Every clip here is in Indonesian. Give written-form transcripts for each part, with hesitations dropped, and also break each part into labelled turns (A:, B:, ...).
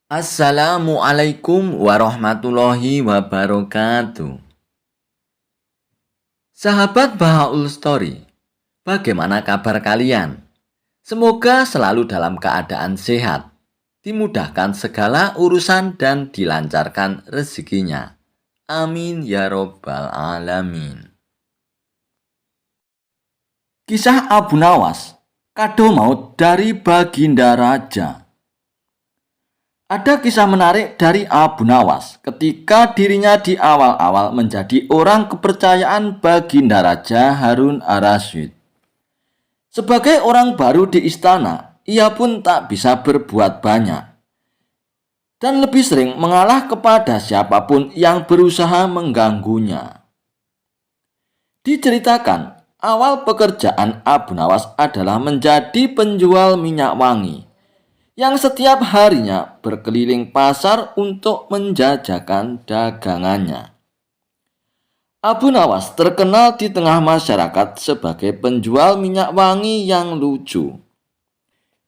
A: Assalamualaikum warahmatullahi wabarakatuh. Sahabat Bahaul Story, bagaimana kabar kalian? Semoga selalu dalam keadaan sehat, dimudahkan segala urusan dan dilancarkan rezekinya. Amin ya robbal alamin. Kisah Abu Nawas, kado maut dari Baginda Raja. Ada kisah menarik dari Abu Nawas ketika dirinya di awal-awal menjadi orang kepercayaan Baginda Raja Harun ar-Rasyid. Sebagai orang baru di istana, ia pun tak bisa berbuat banyak dan lebih sering mengalah kepada siapapun yang berusaha mengganggunya. Diceritakan, awal pekerjaan Abu Nawas adalah menjadi penjual minyak wangi yang setiap harinya berkeliling pasar untuk menjajakan dagangannya. Abu Nawas terkenal di tengah masyarakat sebagai penjual minyak wangi yang lucu.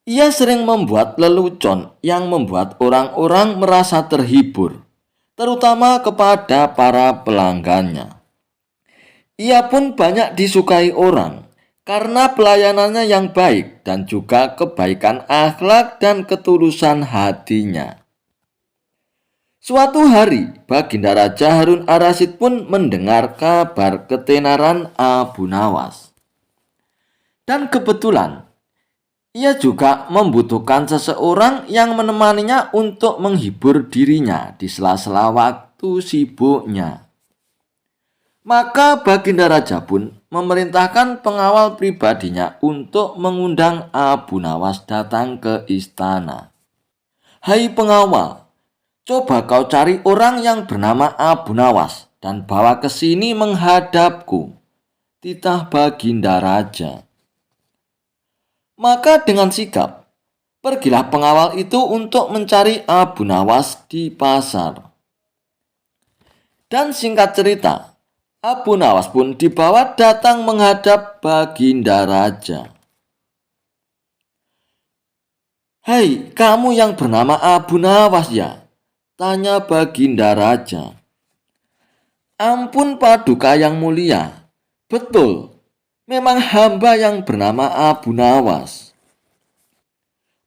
A: Ia sering membuat lelucon yang membuat orang-orang merasa terhibur, terutama kepada para pelanggannya. Ia pun banyak disukai orang karena pelayanannya yang baik dan juga kebaikan akhlak dan ketulusan hatinya. Suatu hari, Baginda Raja Harun ar-Rasyid pun mendengar kabar ketenaran Abu Nawas. Dan kebetulan, ia juga membutuhkan seseorang yang menemaninya untuk menghibur dirinya di sela-sela waktu sibuknya. Maka Baginda Raja pun memerintahkan pengawal pribadinya untuk mengundang Abu Nawas datang ke istana. "Hai pengawal, coba kau cari orang yang bernama Abu Nawas dan bawa ke sini menghadapku," titah Baginda Raja. Maka dengan sigap, pergilah pengawal itu untuk mencari Abu Nawas di pasar. Dan singkat cerita, Abu Nawas pun dibawa datang menghadap Baginda Raja. "Hei, kamu yang bernama Abu Nawas ya?" tanya Baginda Raja. "Ampun Paduka yang mulia, betul, memang hamba yang bernama Abu Nawas.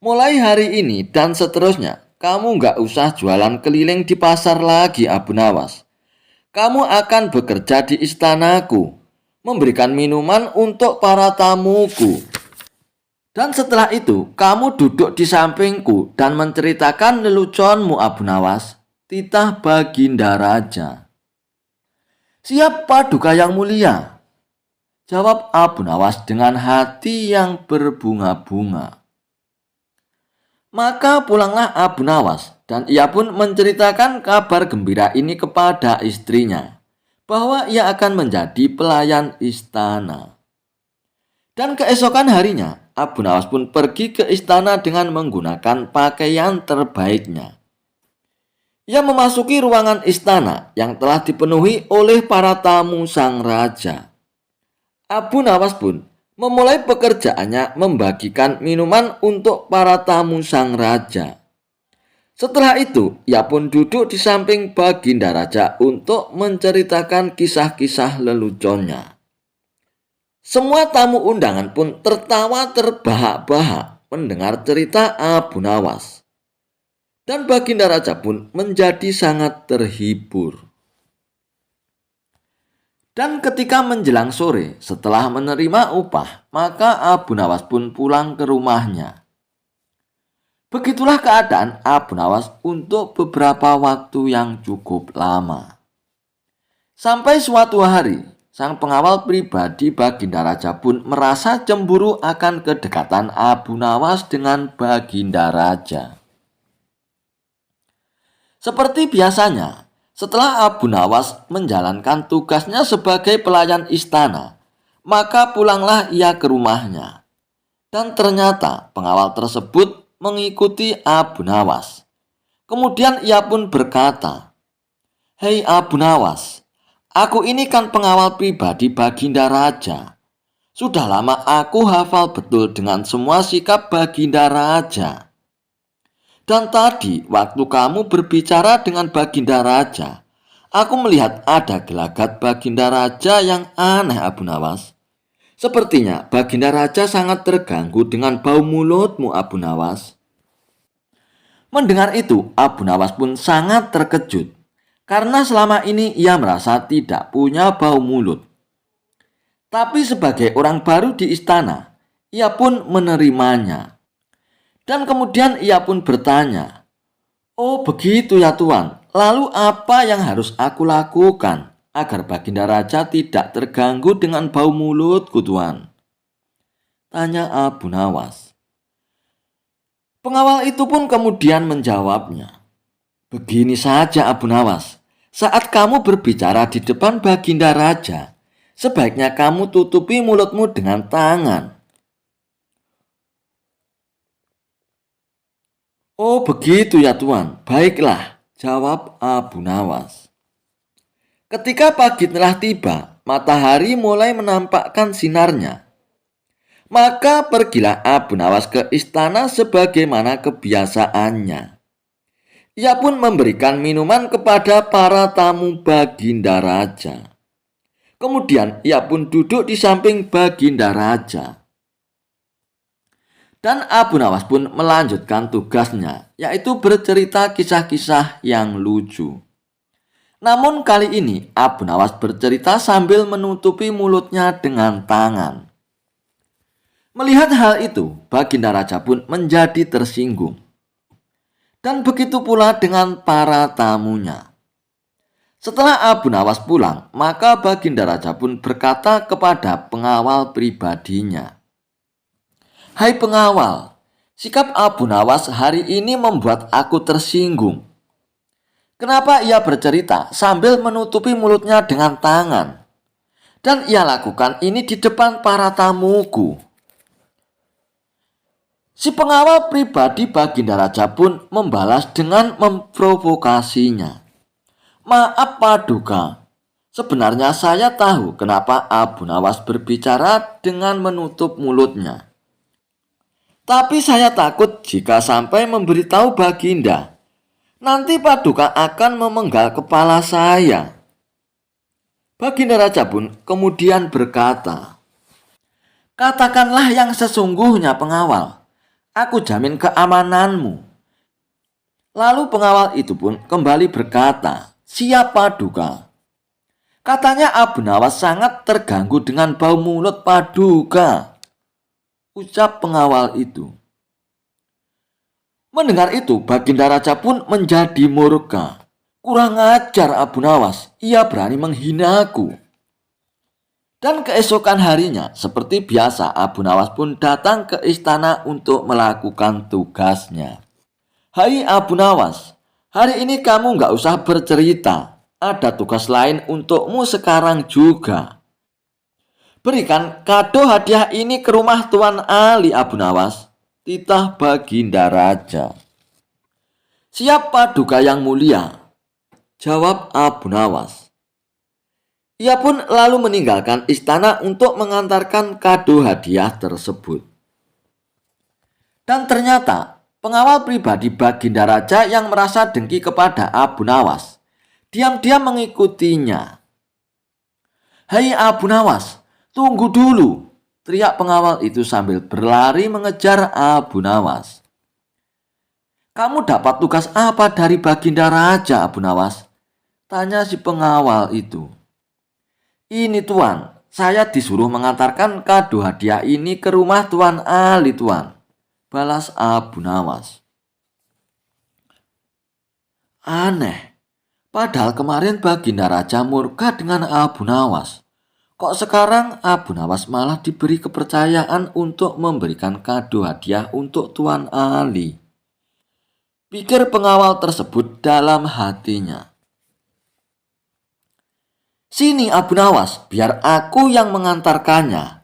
A: Mulai hari ini dan seterusnya, kamu gak usah jualan keliling di pasar lagi Abu Nawas. Kamu akan bekerja di istanaku, memberikan minuman untuk para tamuku. Dan setelah itu, kamu duduk di sampingku dan menceritakan leluconmu Abu Nawas," titah Baginda Raja. "Siap Paduka yang mulia," jawab Abu Nawas dengan hati yang berbunga-bunga. Maka pulanglah Abu Nawas dan ia pun menceritakan kabar gembira ini kepada istrinya, bahwa ia akan menjadi pelayan istana. Dan keesokan harinya, Abu Nawas pun pergi ke istana dengan menggunakan pakaian terbaiknya. Ia memasuki ruangan istana yang telah dipenuhi oleh para tamu sang raja. Abu Nawas pun memulai pekerjaannya membagikan minuman untuk para tamu sang raja. Setelah itu, ia pun duduk di samping Baginda Raja untuk menceritakan kisah-kisah leluconnya. Semua tamu undangan pun tertawa terbahak-bahak mendengar cerita Abu Nawas. Dan Baginda Raja pun menjadi sangat terhibur. Dan ketika menjelang sore, setelah menerima upah, maka Abu Nawas pun pulang ke rumahnya. Begitulah keadaan Abu Nawas untuk beberapa waktu yang cukup lama. Sampai suatu hari, sang pengawal pribadi Baginda Raja pun merasa cemburu akan kedekatan Abu Nawas dengan Baginda Raja. Seperti biasanya, setelah Abu Nawas menjalankan tugasnya sebagai pelayan istana, maka pulanglah ia ke rumahnya. Dan ternyata pengawal tersebut mengikuti Abu Nawas. Kemudian ia pun berkata, "Hei Abu Nawas, aku ini kan pengawal pribadi Baginda Raja. Sudah lama aku hafal betul dengan semua sikap Baginda Raja. Dan tadi waktu kamu berbicara dengan Baginda Raja, aku melihat ada gelagat Baginda Raja yang aneh, Abu Nawas. Sepertinya Baginda Raja sangat terganggu dengan bau mulutmu, Abu Nawas. Mendengar itu, Abu Nawas pun sangat terkejut karena selama ini ia merasa tidak punya bau mulut. Tapi sebagai orang baru di istana, ia pun menerimanya. Dan kemudian ia pun bertanya, "Oh begitu ya Tuan, lalu apa yang harus aku lakukan agar Baginda Raja tidak terganggu dengan bau mulutku, Tuan?" Tanya Abu Nawas. Pengawal itu pun kemudian menjawabnya, "Begini saja Abu Nawas, saat kamu berbicara di depan Baginda Raja, sebaiknya kamu tutupi mulutmu dengan tangan." "Oh begitu ya Tuan, baiklah," jawab Abu Nawas. Ketika pagi telah tiba, matahari mulai menampakkan sinarnya. Maka pergilah Abu Nawas ke istana sebagaimana kebiasaannya. Ia pun memberikan minuman kepada para tamu Baginda Raja. Kemudian ia pun duduk di samping Baginda Raja. Dan Abu Nawas pun melanjutkan tugasnya, yaitu bercerita kisah-kisah yang lucu. Namun kali ini Abu Nawas bercerita sambil menutupi mulutnya dengan tangan. Melihat hal itu, Baginda Raja pun menjadi tersinggung. Dan begitu pula dengan para tamunya. Setelah Abu Nawas pulang, maka Baginda Raja pun berkata kepada pengawal pribadinya, "Hai pengawal, sikap Abu Nawas hari ini membuat aku tersinggung. Kenapa ia bercerita sambil menutupi mulutnya dengan tangan? Dan ia lakukan ini di depan para tamuku." Si pengawal pribadi Baginda Raja pun membalas dengan memprovokasinya. "Maaf Paduka, sebenarnya saya tahu kenapa Abu Nawas berbicara dengan menutup mulutnya. Tapi saya takut jika sampai memberitahu Baginda, nanti Paduka akan memenggal kepala saya." Baginda Raja pun kemudian berkata, "Katakanlah yang sesungguhnya pengawal. Aku jamin keamananmu." Lalu pengawal itu pun kembali berkata, "Siap Paduka." Katanya Abu Nawas sangat terganggu dengan bau mulut Paduka, ucap pengawal itu. Mendengar itu, Baginda Raja pun menjadi murka. "Kurang ajar Abu Nawas, ia berani menghinaku." Dan keesokan harinya, seperti biasa, Abu Nawas pun datang ke istana untuk melakukan tugasnya. "Hai Abu Nawas, hari ini kamu nggak usah bercerita. Ada tugas lain untukmu sekarang juga. Berikan kado hadiah ini ke rumah Tuan Ali, Abu Nawas," titah Baginda Raja. "Siap Paduka yang mulia," jawab Abu Nawas. Ia pun lalu meninggalkan istana untuk mengantarkan kado hadiah tersebut. Dan ternyata pengawal pribadi Baginda Raja yang merasa dengki kepada Abu Nawas diam-diam mengikutinya. "Hai Abu Nawas, tunggu dulu," teriak pengawal itu sambil berlari mengejar Abu Nawas. "Kamu dapat tugas apa dari Baginda Raja, Abu Nawas?" tanya si pengawal itu. "Ini Tuan, saya disuruh mengantarkan kado hadiah ini ke rumah Tuan Ali, Tuan," balas Abu Nawas. Aneh, padahal kemarin Baginda Raja murka dengan Abu Nawas. Kok sekarang Abu Nawas malah diberi kepercayaan untuk memberikan kado hadiah untuk Tuan Ali? Pikir pengawal tersebut dalam hatinya. "Sini Abu Nawas, biar aku yang mengantarkannya.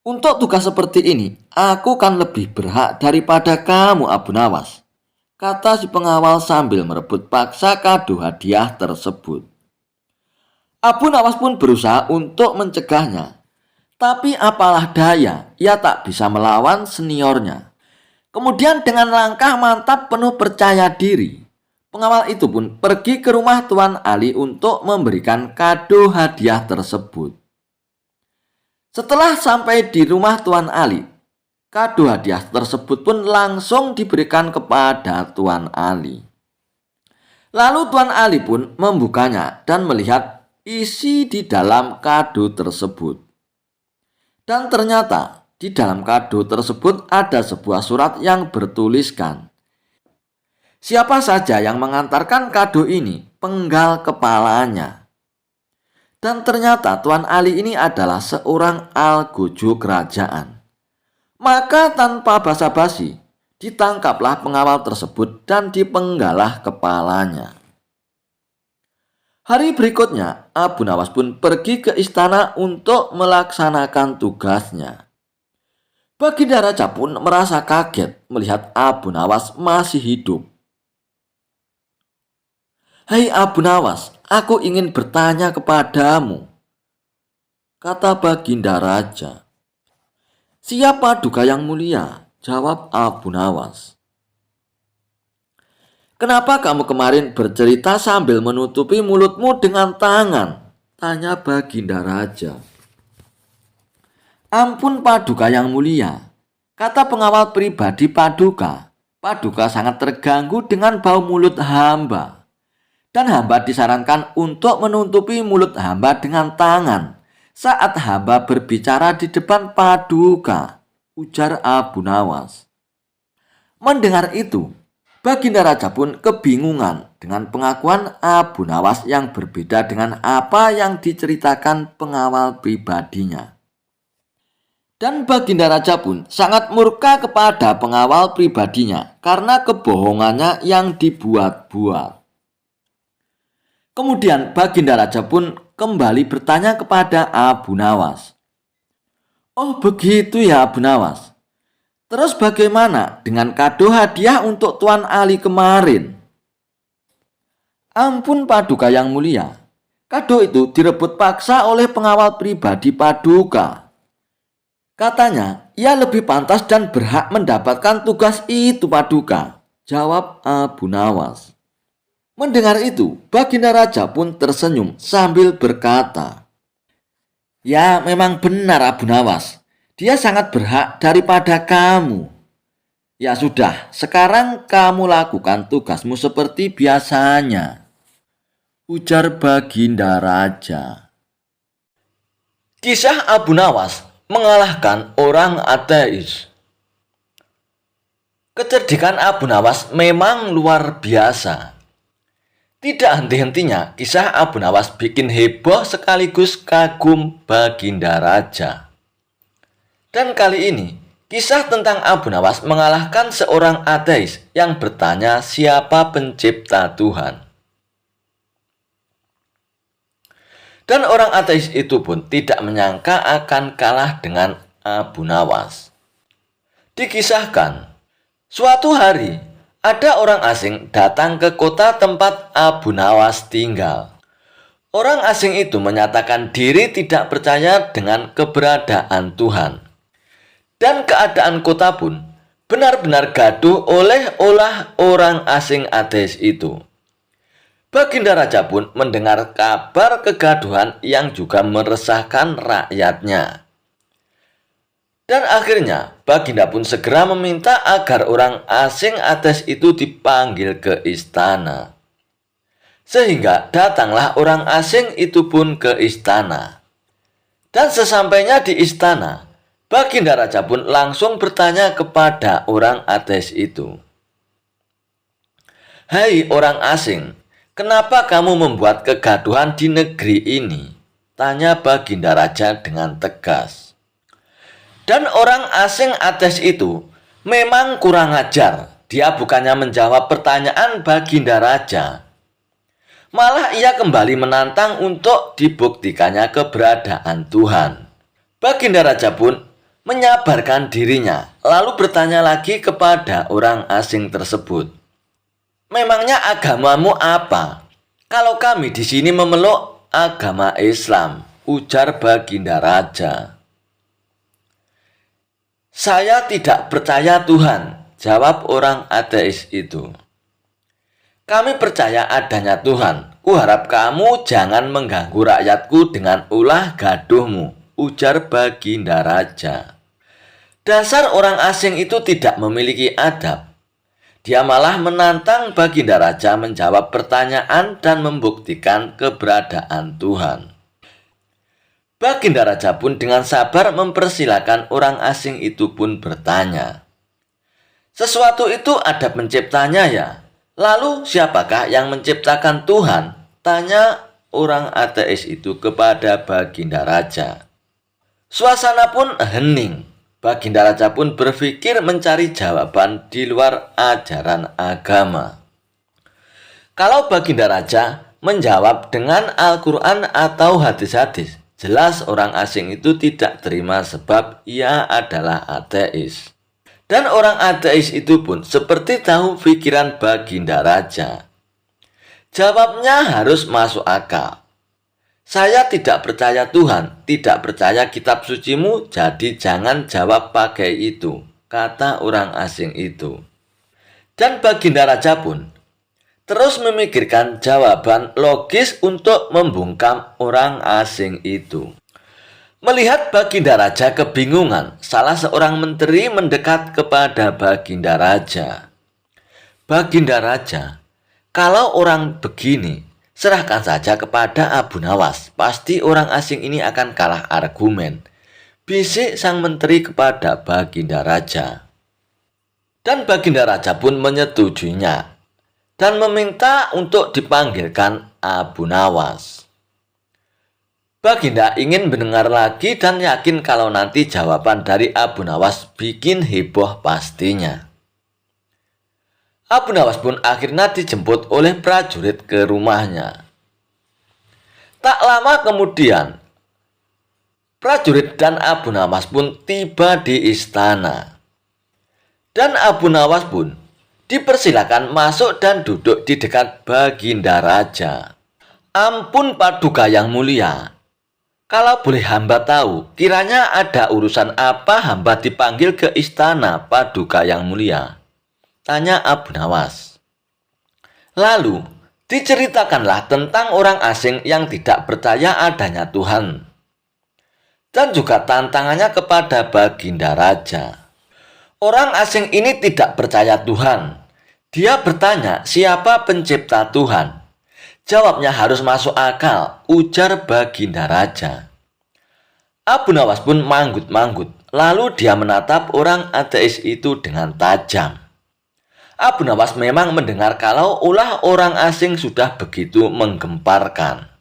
A: Untuk tugas seperti ini, aku kan lebih berhak daripada kamu Abu Nawas," kata si pengawal sambil merebut paksa kado hadiah tersebut. Abu Nawas pun berusaha untuk mencegahnya. Tapi apalah daya, ia tak bisa melawan seniornya. Kemudian dengan langkah mantap penuh percaya diri, pengawal itu pun pergi ke rumah Tuan Ali untuk memberikan kado hadiah tersebut. Setelah sampai di rumah Tuan Ali, kado hadiah tersebut pun langsung diberikan kepada Tuan Ali. Lalu Tuan Ali pun membukanya dan melihat isi di dalam kado tersebut. Dan ternyata di dalam kado tersebut ada sebuah surat yang bertuliskan, siapa saja yang mengantarkan kado ini, penggal kepalanya. Dan ternyata Tuan Ali ini adalah seorang algojo kerajaan. Maka tanpa basa-basi, ditangkaplah pengawal tersebut dan dipenggalah kepalanya. Hari berikutnya, Abu Nawas pun pergi ke istana untuk melaksanakan tugasnya. Baginda Raja pun merasa kaget melihat Abu Nawas masih hidup. "Hai Abu Nawas, aku ingin bertanya kepadamu," kata Baginda Raja. "Siapa duka yang mulia?" jawab Abu Nawas. "Kenapa kamu kemarin bercerita sambil menutupi mulutmu dengan tangan?" tanya Baginda Raja. "Ampun Paduka yang mulia," kata pengawal pribadi Paduka. "Paduka sangat terganggu dengan bau mulut hamba. Dan hamba disarankan untuk menutupi mulut hamba dengan tangan saat hamba berbicara di depan Paduka," ujar Abu Nawas. Mendengar itu, Baginda Raja pun kebingungan dengan pengakuan Abu Nawas yang berbeda dengan apa yang diceritakan pengawal pribadinya. Dan Baginda Raja pun sangat murka kepada pengawal pribadinya karena kebohongannya yang dibuat-buat. Kemudian Baginda Raja pun kembali bertanya kepada Abu Nawas. "Oh begitu ya Abu Nawas. Terus bagaimana dengan kado hadiah untuk Tuan Ali kemarin?" "Ampun Paduka yang mulia, kado itu direbut paksa oleh pengawal pribadi Paduka. Katanya ia lebih pantas dan berhak mendapatkan tugas itu Paduka," jawab Abu Nawas. Mendengar itu, Baginda Raja pun tersenyum sambil berkata, "Ya memang benar Abu Nawas, dia sangat berhak daripada kamu. Ya sudah, sekarang kamu lakukan tugasmu seperti biasanya," ujar Baginda Raja. Kisah Abu Nawas mengalahkan orang ateis. Kecerdikan Abu Nawas memang luar biasa. Tidak henti-hentinya kisah Abu Nawas bikin heboh sekaligus kagum Baginda Raja. Dan kali ini, kisah tentang Abu Nawas mengalahkan seorang ateis yang bertanya siapa pencipta Tuhan. Dan orang ateis itu pun tidak menyangka akan kalah dengan Abu Nawas. Dikisahkan, suatu hari ada orang asing datang ke kota tempat Abu Nawas tinggal. Orang asing itu menyatakan diri tidak percaya dengan keberadaan Tuhan. Dan keadaan kota pun benar-benar gaduh oleh orang asing ateis itu. Baginda Raja pun mendengar kabar kegaduhan yang juga meresahkan rakyatnya. Dan akhirnya Baginda pun segera meminta agar orang asing ateis itu dipanggil ke istana. Sehingga datanglah orang asing itu pun ke istana. Dan sesampainya di istana, Baginda Raja pun langsung bertanya kepada orang ateis itu. "Hai orang asing, kenapa kamu membuat kegaduhan di negeri ini?" tanya Baginda Raja dengan tegas. Dan orang asing ateis itu memang kurang ajar. Dia bukannya menjawab pertanyaan Baginda Raja, malah ia kembali menantang untuk dibuktikannya keberadaan Tuhan. Baginda Raja pun menyabarkan dirinya, lalu bertanya lagi kepada orang asing tersebut, "Memangnya agamamu apa? Kalau kami di sini memeluk agama Islam," ujar Baginda Raja. "Saya tidak percaya Tuhan, Jawab orang ateis itu. Kami percaya adanya Tuhan. Kuharap kamu jangan mengganggu rakyatku dengan ulah gaduhmu, ujar Baginda Raja. Dasar orang asing itu tidak memiliki adab. Dia malah menantang Baginda Raja menjawab pertanyaan dan membuktikan keberadaan Tuhan. Baginda Raja pun dengan sabar mempersilahkan orang asing itu pun bertanya. Sesuatu itu ada penciptanya ya? Lalu siapakah yang menciptakan Tuhan? Tanya orang ateis itu kepada Baginda Raja. Suasana pun hening. Baginda Raja pun berpikir mencari jawaban di luar ajaran agama. Kalau Baginda Raja menjawab dengan Al-Quran atau hadis-hadis, jelas orang asing itu tidak terima sebab ia adalah ateis. Dan orang ateis itu pun seperti tahu pikiran Baginda Raja. Jawabnya harus masuk akal. Saya tidak percaya Tuhan, tidak percaya kitab sucimu, jadi jangan jawab pakai itu, kata orang asing itu. Dan Baginda Raja pun terus memikirkan jawaban logis untuk membungkam orang asing itu. Melihat Baginda Raja kebingungan, salah seorang menteri mendekat kepada Baginda Raja. Baginda Raja, kalau orang begini, serahkan saja kepada Abu Nawas. Pasti orang asing ini akan kalah argumen, bisik sang menteri kepada Baginda Raja. Dan Baginda Raja pun menyetujuinya dan meminta untuk dipanggilkan Abu Nawas. Baginda ingin mendengar lagi dan yakin kalau nanti jawaban dari Abu Nawas bikin heboh pastinya. Abu Nawas pun akhirnya dijemput oleh prajurit ke rumahnya. Tak lama kemudian, prajurit dan Abu Nawas pun tiba di istana. Dan Abu Nawas pun dipersilakan masuk dan duduk di dekat Baginda Raja. Ampun Paduka yang mulia, kalau boleh hamba tahu, kiranya ada urusan apa hamba dipanggil ke istana Paduka yang mulia? Tanya Abu Nawas. Lalu, diceritakanlah tentang orang asing yang tidak percaya adanya Tuhan. Dan juga tantangannya kepada Baginda Raja. Orang asing ini tidak percaya Tuhan. Dia bertanya siapa pencipta Tuhan. Jawabnya harus masuk akal, ujar Baginda Raja. Abu Nawas pun manggut-manggut, lalu dia menatap orang ateis itu dengan tajam. Abu Nawas memang mendengar kalau ulah orang asing sudah begitu menggemparkan.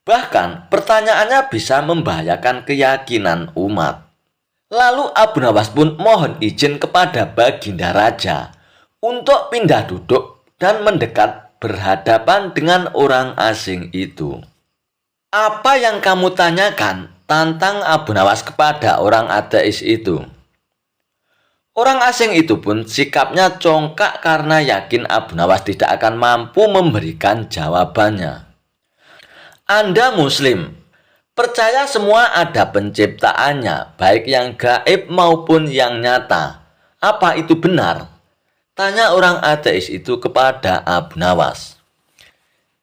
A: Bahkan pertanyaannya bisa membahayakan keyakinan umat. Lalu Abu Nawas pun mohon izin kepada Baginda Raja untuk pindah duduk dan mendekat berhadapan dengan orang asing itu. Apa yang kamu tanyakan? Tantang Abu Nawas kepada orang ateis itu. Orang asing itu pun sikapnya congkak karena yakin Abu Nawas tidak akan mampu memberikan jawabannya. Anda Muslim, percaya semua ada penciptaannya, baik yang gaib maupun yang nyata. Apa itu benar? Tanya orang ateis itu kepada Abu Nawas.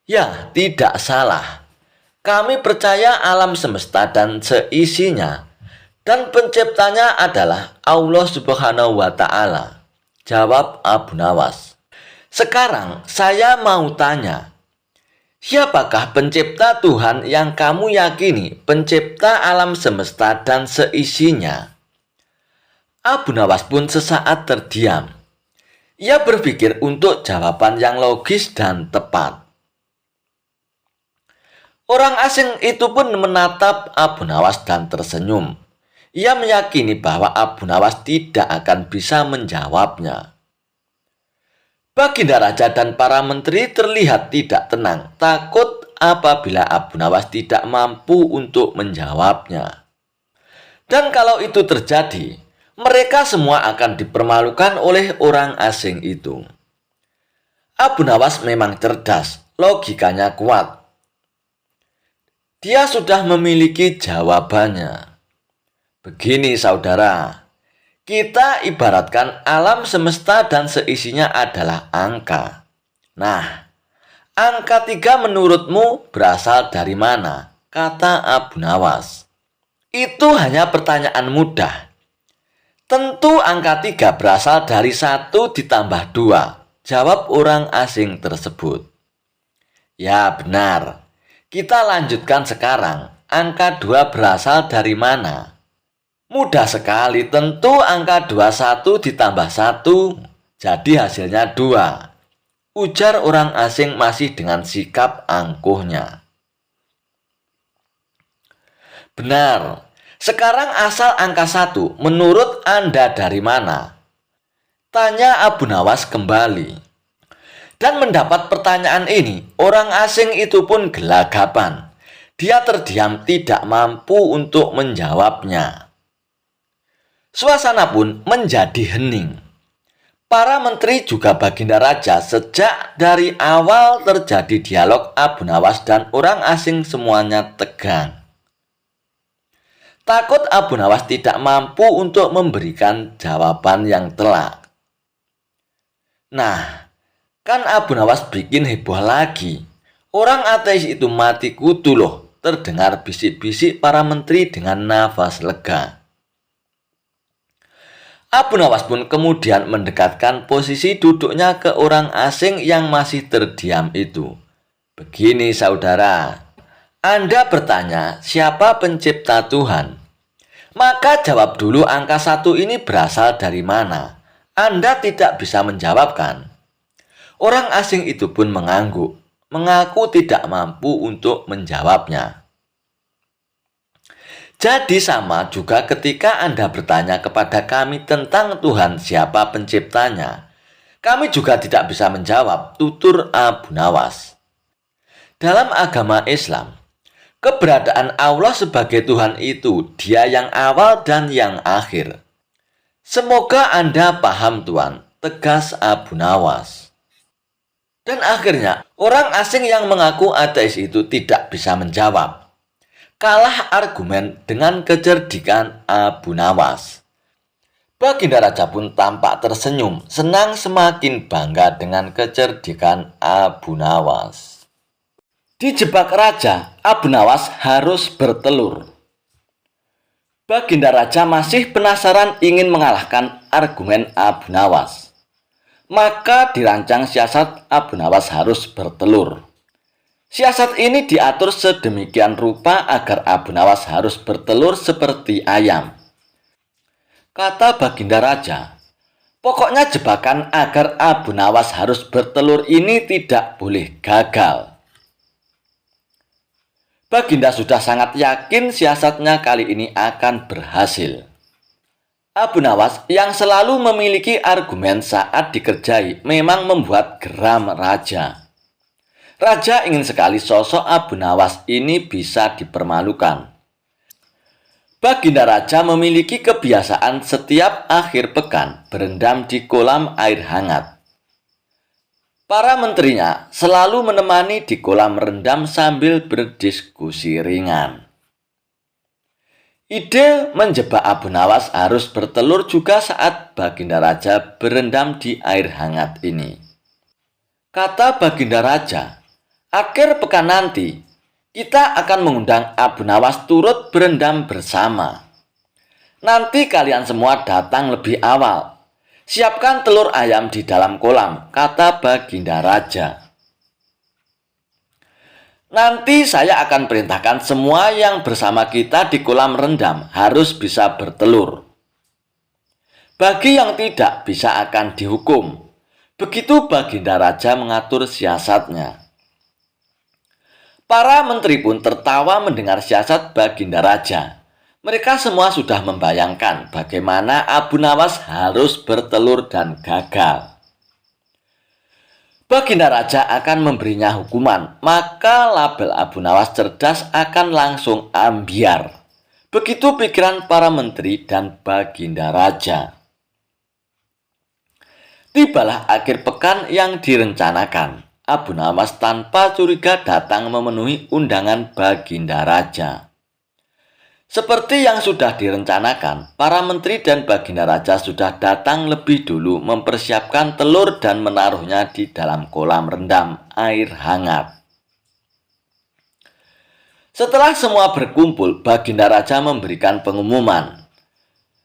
A: Ya, tidak salah. Kami percaya alam semesta dan seisinya, dan penciptanya adalah Allah Subhanahu wa Ta'ala. Jawab Abu Nawas. Sekarang saya mau tanya, siapakah pencipta Tuhan yang kamu yakini pencipta alam semesta dan seisinya? Abu Nawas pun sesaat terdiam. Ia berpikir untuk jawaban yang logis dan tepat. Orang asing itu pun menatap Abu Nawas dan tersenyum. Ia meyakini bahwa Abu Nawas tidak akan bisa menjawabnya. Baginda Raja dan para menteri terlihat tidak tenang, takut apabila Abu Nawas tidak mampu untuk menjawabnya. Dan kalau itu terjadi, mereka semua akan dipermalukan oleh orang asing itu. Abu Nawas memang cerdas, logikanya kuat. Dia sudah memiliki jawabannya. Begini saudara, Kita ibaratkan alam semesta dan seisinya adalah angka. Nah, angka 3 menurutmu berasal dari mana? Kata Abu Nawas. Itu hanya pertanyaan mudah. Tentu angka 3 berasal dari 1 ditambah 2. Jawab orang asing tersebut. Ya benar. Kita lanjutkan sekarang. Angka 2 berasal dari mana? Mudah sekali, tentu angka 21 ditambah 1, jadi hasilnya 2. Ujar orang asing masih dengan sikap angkuhnya. Benar, sekarang asal angka 1 menurut Anda dari mana? Tanya Abu Nawas kembali. Dan mendapat pertanyaan ini, orang asing itu pun gelagapan. Dia terdiam tidak mampu untuk menjawabnya. Suasana pun menjadi hening. Para menteri juga baginda raja sejak dari awal terjadi dialog Abu Nawas dan orang asing semuanya tegang. Takut Abu Nawas tidak mampu untuk memberikan jawaban yang telak. Nah, kan Abu Nawas bikin heboh lagi. Orang ateis itu mati kutu loh, terdengar bisik-bisik para menteri dengan nafas lega. Abu Nawas pun kemudian mendekatkan posisi duduknya ke orang asing yang masih terdiam itu. Begini saudara, Anda bertanya siapa pencipta Tuhan? Maka jawab dulu angka 1 ini berasal dari mana? Anda tidak bisa menjawabkan. Orang asing itu pun mengangguk, mengaku tidak mampu untuk menjawabnya. Jadi sama juga ketika Anda bertanya kepada kami tentang Tuhan siapa penciptanya. Kami juga tidak bisa menjawab, tutur Abu Nawas. Dalam agama Islam, keberadaan Allah sebagai Tuhan itu Dia yang awal dan yang akhir. Semoga Anda paham Tuan, tegas Abu Nawas. Dan akhirnya, orang asing yang mengaku ateis itu tidak bisa menjawab. Kalah argumen dengan kecerdikan Abu Nawas. Baginda Raja pun tampak tersenyum, senang semakin bangga dengan kecerdikan Abu Nawas. Dijebak Raja, Abu Nawas harus bertelur. Baginda Raja masih penasaran ingin mengalahkan argumen Abu Nawas. Maka dirancang siasat Abu Nawas harus bertelur. Siasat ini diatur sedemikian rupa agar Abu Nawas harus bertelur seperti ayam. Kata Baginda Raja, pokoknya jebakan agar Abu Nawas harus bertelur ini tidak boleh gagal. Baginda sudah sangat yakin siasatnya kali ini akan berhasil. Abu Nawas yang selalu memiliki argumen saat dikerjai memang membuat geram Raja. Raja ingin sekali sosok Abu Nawas ini bisa dipermalukan. Baginda Raja memiliki kebiasaan setiap akhir pekan berendam di kolam air hangat. Para menterinya selalu menemani di kolam rendam sambil berdiskusi ringan. Ide menjebak Abu Nawas harus bertelur juga saat Baginda Raja berendam di air hangat ini. Kata Baginda Raja, akhir pekan nanti, kita akan mengundang Abu Nawas turut berendam bersama. Nanti kalian semua datang lebih awal. Siapkan telur ayam di dalam kolam, kata Baginda Raja. Nanti saya akan perintahkan semua yang bersama kita di kolam rendam harus bisa bertelur. Bagi yang tidak bisa akan dihukum. Begitu Baginda Raja mengatur siasatnya. Para menteri pun tertawa mendengar siasat Baginda Raja. Mereka semua sudah membayangkan bagaimana Abu Nawas harus bertelur dan gagal. Baginda Raja akan memberinya hukuman, maka label Abu Nawas cerdas akan langsung ambiar. Begitu pikiran para menteri dan Baginda Raja. Tibalah akhir pekan yang direncanakan. Abu Nawas tanpa curiga datang memenuhi undangan Baginda Raja. Seperti yang sudah direncanakan, para menteri dan Baginda Raja sudah datang lebih dulu mempersiapkan telur dan menaruhnya di dalam kolam rendam air hangat. Setelah semua berkumpul, Baginda Raja memberikan pengumuman.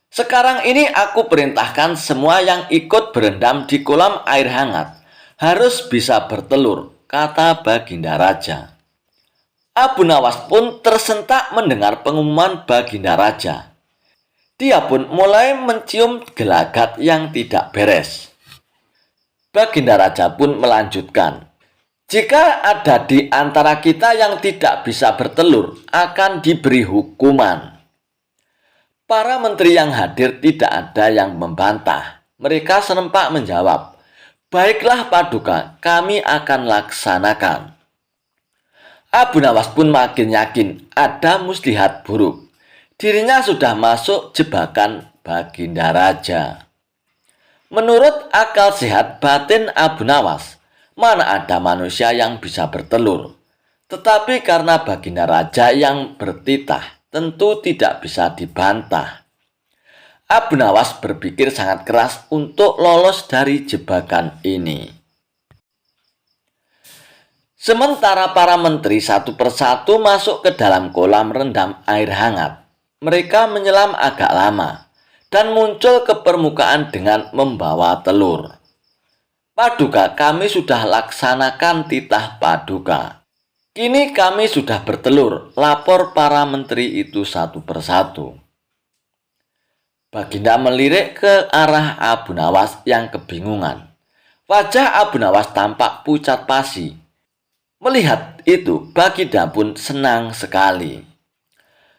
A: Sekarang ini aku perintahkan semua yang ikut berendam di kolam air hangat harus bisa bertelur, kata Baginda Raja. Abu Nawas pun tersentak mendengar pengumuman Baginda Raja. Dia pun mulai mencium gelagat yang tidak beres. Baginda Raja pun melanjutkan, jika ada di antara kita yang tidak bisa bertelur, akan diberi hukuman. Para menteri yang hadir tidak ada yang membantah. Mereka serempak menjawab, baiklah Paduka, kami akan laksanakan. Abu Nawas pun makin yakin ada muslihat buruk. Dirinya sudah masuk jebakan Baginda Raja. Menurut akal sehat batin Abu Nawas, mana ada manusia yang bisa bertelur. Tetapi karena Baginda Raja yang bertitah, tentu tidak bisa dibantah. Abu Nawas berpikir sangat keras untuk lolos dari jebakan ini. Sementara para menteri satu persatu masuk ke dalam kolam rendam air hangat. Mereka menyelam agak lama dan muncul ke permukaan dengan membawa telur. Paduka, kami sudah laksanakan titah Paduka. Kini kami sudah bertelur, lapor para menteri itu satu persatu. Baginda melirik ke arah Abu Nawas yang kebingungan. Wajah Abu Nawas tampak pucat pasi. Melihat itu, Baginda pun senang sekali.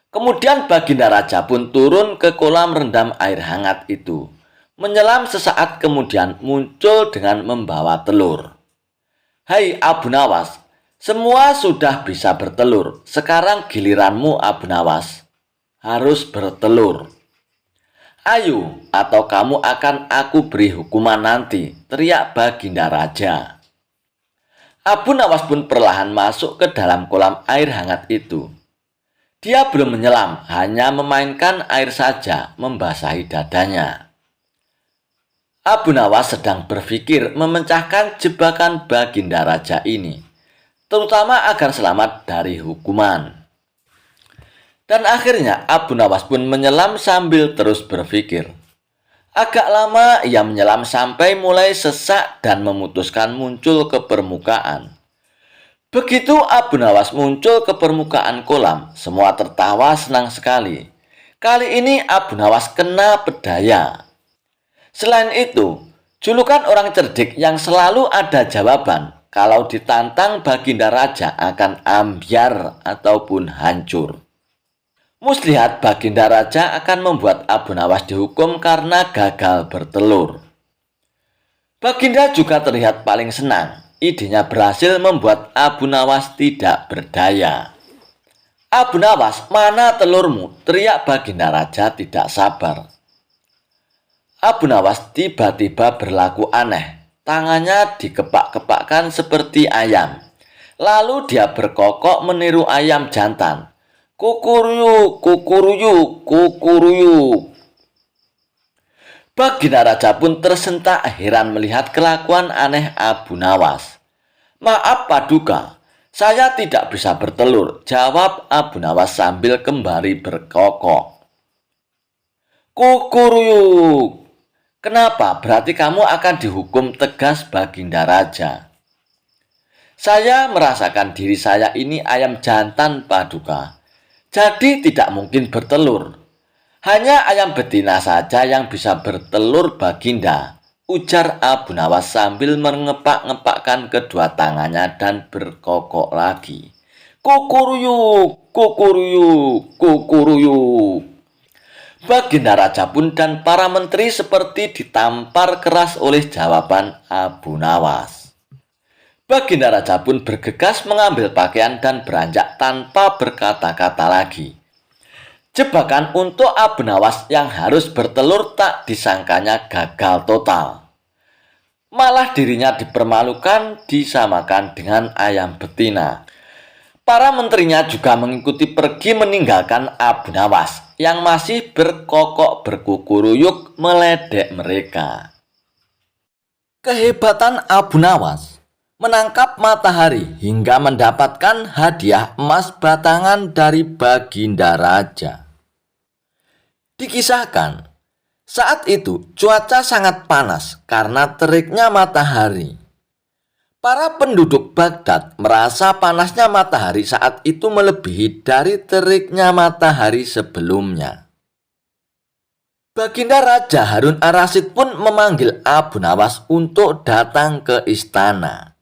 A: Kemudian Baginda Raja pun turun ke kolam rendam air hangat itu. Menyelam sesaat kemudian muncul dengan membawa telur. Hai Abu Nawas, semua sudah bisa bertelur. Sekarang giliranmu Abu Nawas. Harus bertelur. Ayo, atau kamu akan aku beri hukuman nanti, teriak Baginda Raja. Abu Nawas pun perlahan masuk ke dalam kolam air hangat itu. Dia belum menyelam, hanya memainkan air saja, membasahi dadanya. Abu Nawas sedang berpikir memecahkan jebakan Baginda Raja ini, terutama agar selamat dari hukuman. Dan akhirnya Abu Nawas pun menyelam sambil terus berpikir. Agak lama ia menyelam sampai mulai sesak dan memutuskan muncul ke permukaan. Begitu Abu Nawas muncul ke permukaan kolam, semua tertawa senang sekali. Kali ini Abu Nawas kena pedaya. Selain itu, julukan orang cerdik yang selalu ada jawaban kalau ditantang Baginda Raja akan ambyar ataupun hancur. Muslihat Baginda Raja akan membuat Abu Nawas dihukum karena gagal bertelur. Baginda juga terlihat paling senang. Idenya berhasil membuat Abu Nawas tidak berdaya. Abu Nawas, mana telurmu? Teriak Baginda Raja tidak sabar. Abu Nawas tiba-tiba berlaku aneh. Tangannya dikepak-kepakkan seperti ayam. Lalu dia berkokok meniru ayam jantan. Kukuruyuk, kukuruyuk, kukuruyuk. Baginda Raja pun tersentak heran melihat kelakuan aneh Abu Nawas. Maaf Paduka, saya tidak bisa bertelur, jawab Abu Nawas sambil kembali berkokok. Kukuruyuk. Kenapa? Berarti kamu akan dihukum, tegas Baginda Raja. Saya merasakan diri saya ini ayam jantan Paduka. Jadi tidak mungkin bertelur. Hanya ayam betina saja yang bisa bertelur Baginda, ujar Abu Nawas sambil mengepak-ngepakkan kedua tangannya dan berkokok lagi. Kukuruyuk, kukuruyuk, kukuruyuk. Baginda Raja pun dan para menteri seperti ditampar keras oleh jawaban Abu Nawas. Baginda Raja pun bergegas mengambil pakaian dan beranjak tanpa berkata-kata lagi. Jebakan untuk Abu Nawas yang harus bertelur tak disangkanya gagal total. Malah dirinya dipermalukan, disamakan dengan ayam betina. Para menterinya juga mengikuti pergi meninggalkan Abu Nawas yang masih berkokok berkukuruyuk meledek mereka. Kehebatan Abu Nawas menangkap matahari hingga mendapatkan hadiah emas batangan dari Baginda Raja. Dikisahkan, saat itu cuaca sangat panas karena teriknya matahari. Para penduduk Baghdad merasa panasnya matahari saat itu melebihi dari teriknya matahari sebelumnya. Baginda Raja Harun ar-Rasyid pun memanggil Abu Nawas untuk datang ke istana.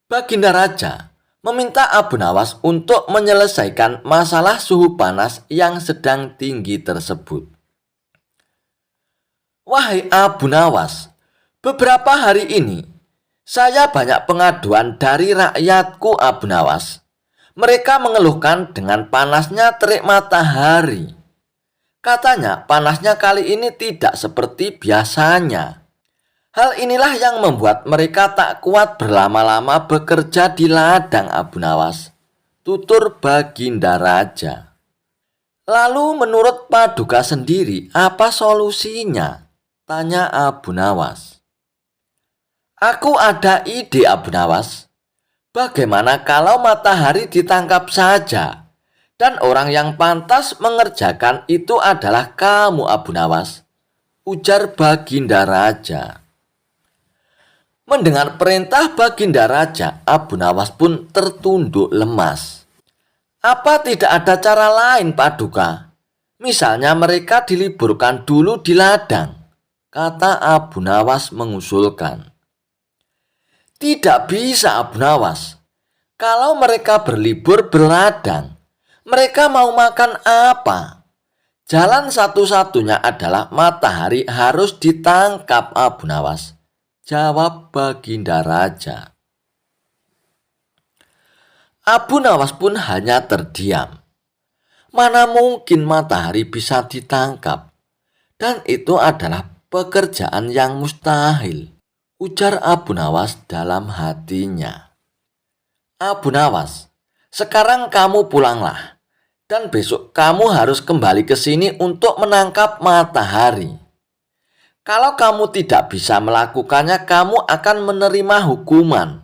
A: Baginda Raja meminta Abu Nawas untuk menyelesaikan masalah suhu panas yang sedang tinggi tersebut. Wahai Abu Nawas, beberapa hari ini saya banyak pengaduan dari rakyatku Abu Nawas. Mereka mengeluhkan dengan panasnya terik matahari. Katanya panasnya kali ini tidak seperti biasanya. Hal inilah yang membuat mereka tak kuat berlama-lama bekerja di ladang Abu Nawas, tutur Baginda Raja. Lalu menurut Paduka sendiri apa solusinya? Tanya Abu Nawas. Aku ada ide Abu Nawas. Bagaimana kalau matahari ditangkap saja dan orang yang pantas mengerjakan itu adalah kamu Abu Nawas, ujar Baginda Raja. Mendengar perintah Baginda Raja, Abu Nawas pun tertunduk lemas. Apa tidak ada cara lain Paduka? Misalnya mereka diliburkan dulu di ladang, kata Abu Nawas mengusulkan. Tidak bisa Abu Nawas. Kalau mereka berlibur berladang, mereka mau makan apa? Jalan satu-satunya adalah matahari harus ditangkap Abu Nawas, jawab Baginda Raja. Abu Nawas pun hanya terdiam. Mana mungkin matahari bisa ditangkap? Dan itu adalah pekerjaan yang mustahil, ujar Abu Nawas dalam hatinya. Abu Nawas, sekarang kamu pulanglah. Dan besok kamu harus kembali ke sini untuk menangkap matahari. Kalau kamu tidak bisa melakukannya, kamu akan menerima hukuman.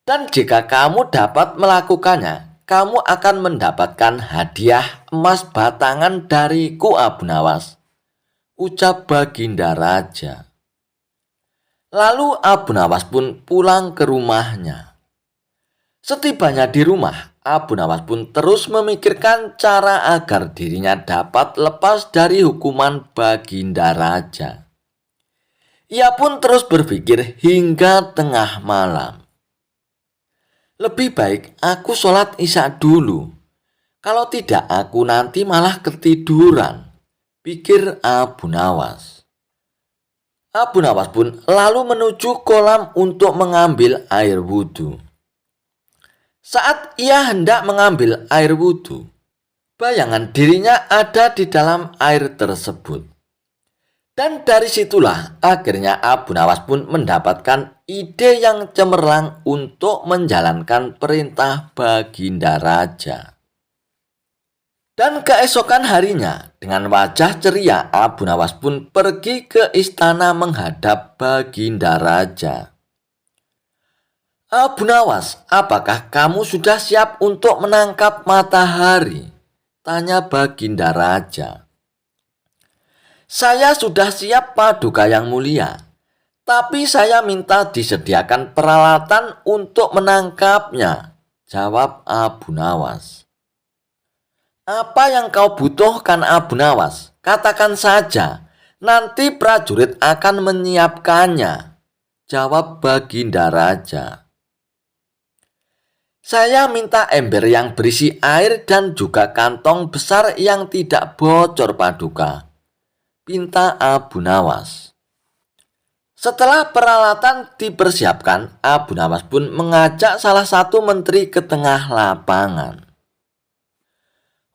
A: Dan jika kamu dapat melakukannya, kamu akan mendapatkan hadiah emas batangan dariku Abu Nawas, ucap Baginda Raja. Lalu Abu Nawas pun pulang ke rumahnya. Setibanya di rumah, Abu Nawas pun terus memikirkan cara agar dirinya dapat lepas dari hukuman Baginda Raja. Ia pun terus berpikir hingga tengah malam. Lebih baik aku sholat isya dulu. Kalau tidak aku nanti malah ketiduran, pikir Abu Nawas. Abu Nawas pun lalu menuju kolam untuk mengambil air wudhu. Saat ia hendak mengambil air wudhu, bayangan dirinya ada di dalam air tersebut. Dan dari situlah akhirnya Abu Nawas pun mendapatkan ide yang cemerlang untuk menjalankan perintah Baginda Raja. Dan keesokan harinya, dengan wajah ceria, Abu Nawas pun pergi ke istana menghadap Baginda Raja. Abu Nawas, apakah kamu sudah siap untuk menangkap matahari? Tanya Baginda Raja. Saya sudah siap Paduka yang mulia, tapi saya minta disediakan peralatan untuk menangkapnya, jawab Abu Nawas. Apa yang kau butuhkan Abu Nawas? Katakan saja, nanti prajurit akan menyiapkannya, jawab Baginda Raja. Saya minta ember yang berisi air dan juga kantong besar yang tidak bocor Paduka, pinta Abu Nawas. Setelah peralatan dipersiapkan, Abu Nawas pun mengajak salah satu menteri ke tengah lapangan.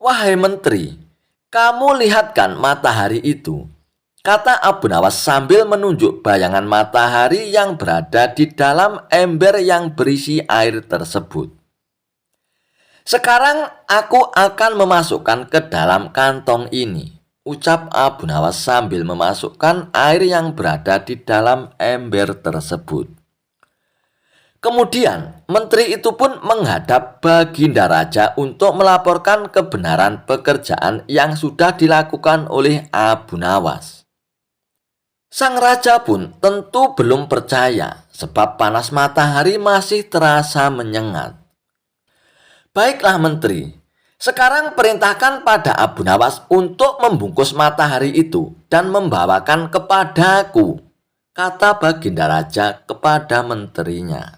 A: Wahai menteri, kamu lihatkan matahari itu, kata Abu Nawas sambil menunjuk bayangan matahari yang berada di dalam ember yang berisi air tersebut. Sekarang aku akan memasukkan ke dalam kantong ini, ucap Abu Nawas sambil memasukkan air yang berada di dalam ember tersebut. Kemudian menteri itu pun menghadap Baginda Raja untuk melaporkan kebenaran pekerjaan yang sudah dilakukan oleh Abu Nawas. Sang raja pun tentu belum percaya sebab panas matahari masih terasa menyengat. Baiklah menteri, sekarang perintahkan pada Abu Nawas untuk membungkus matahari itu dan membawakan kepadaku, kata Baginda Raja kepada menterinya.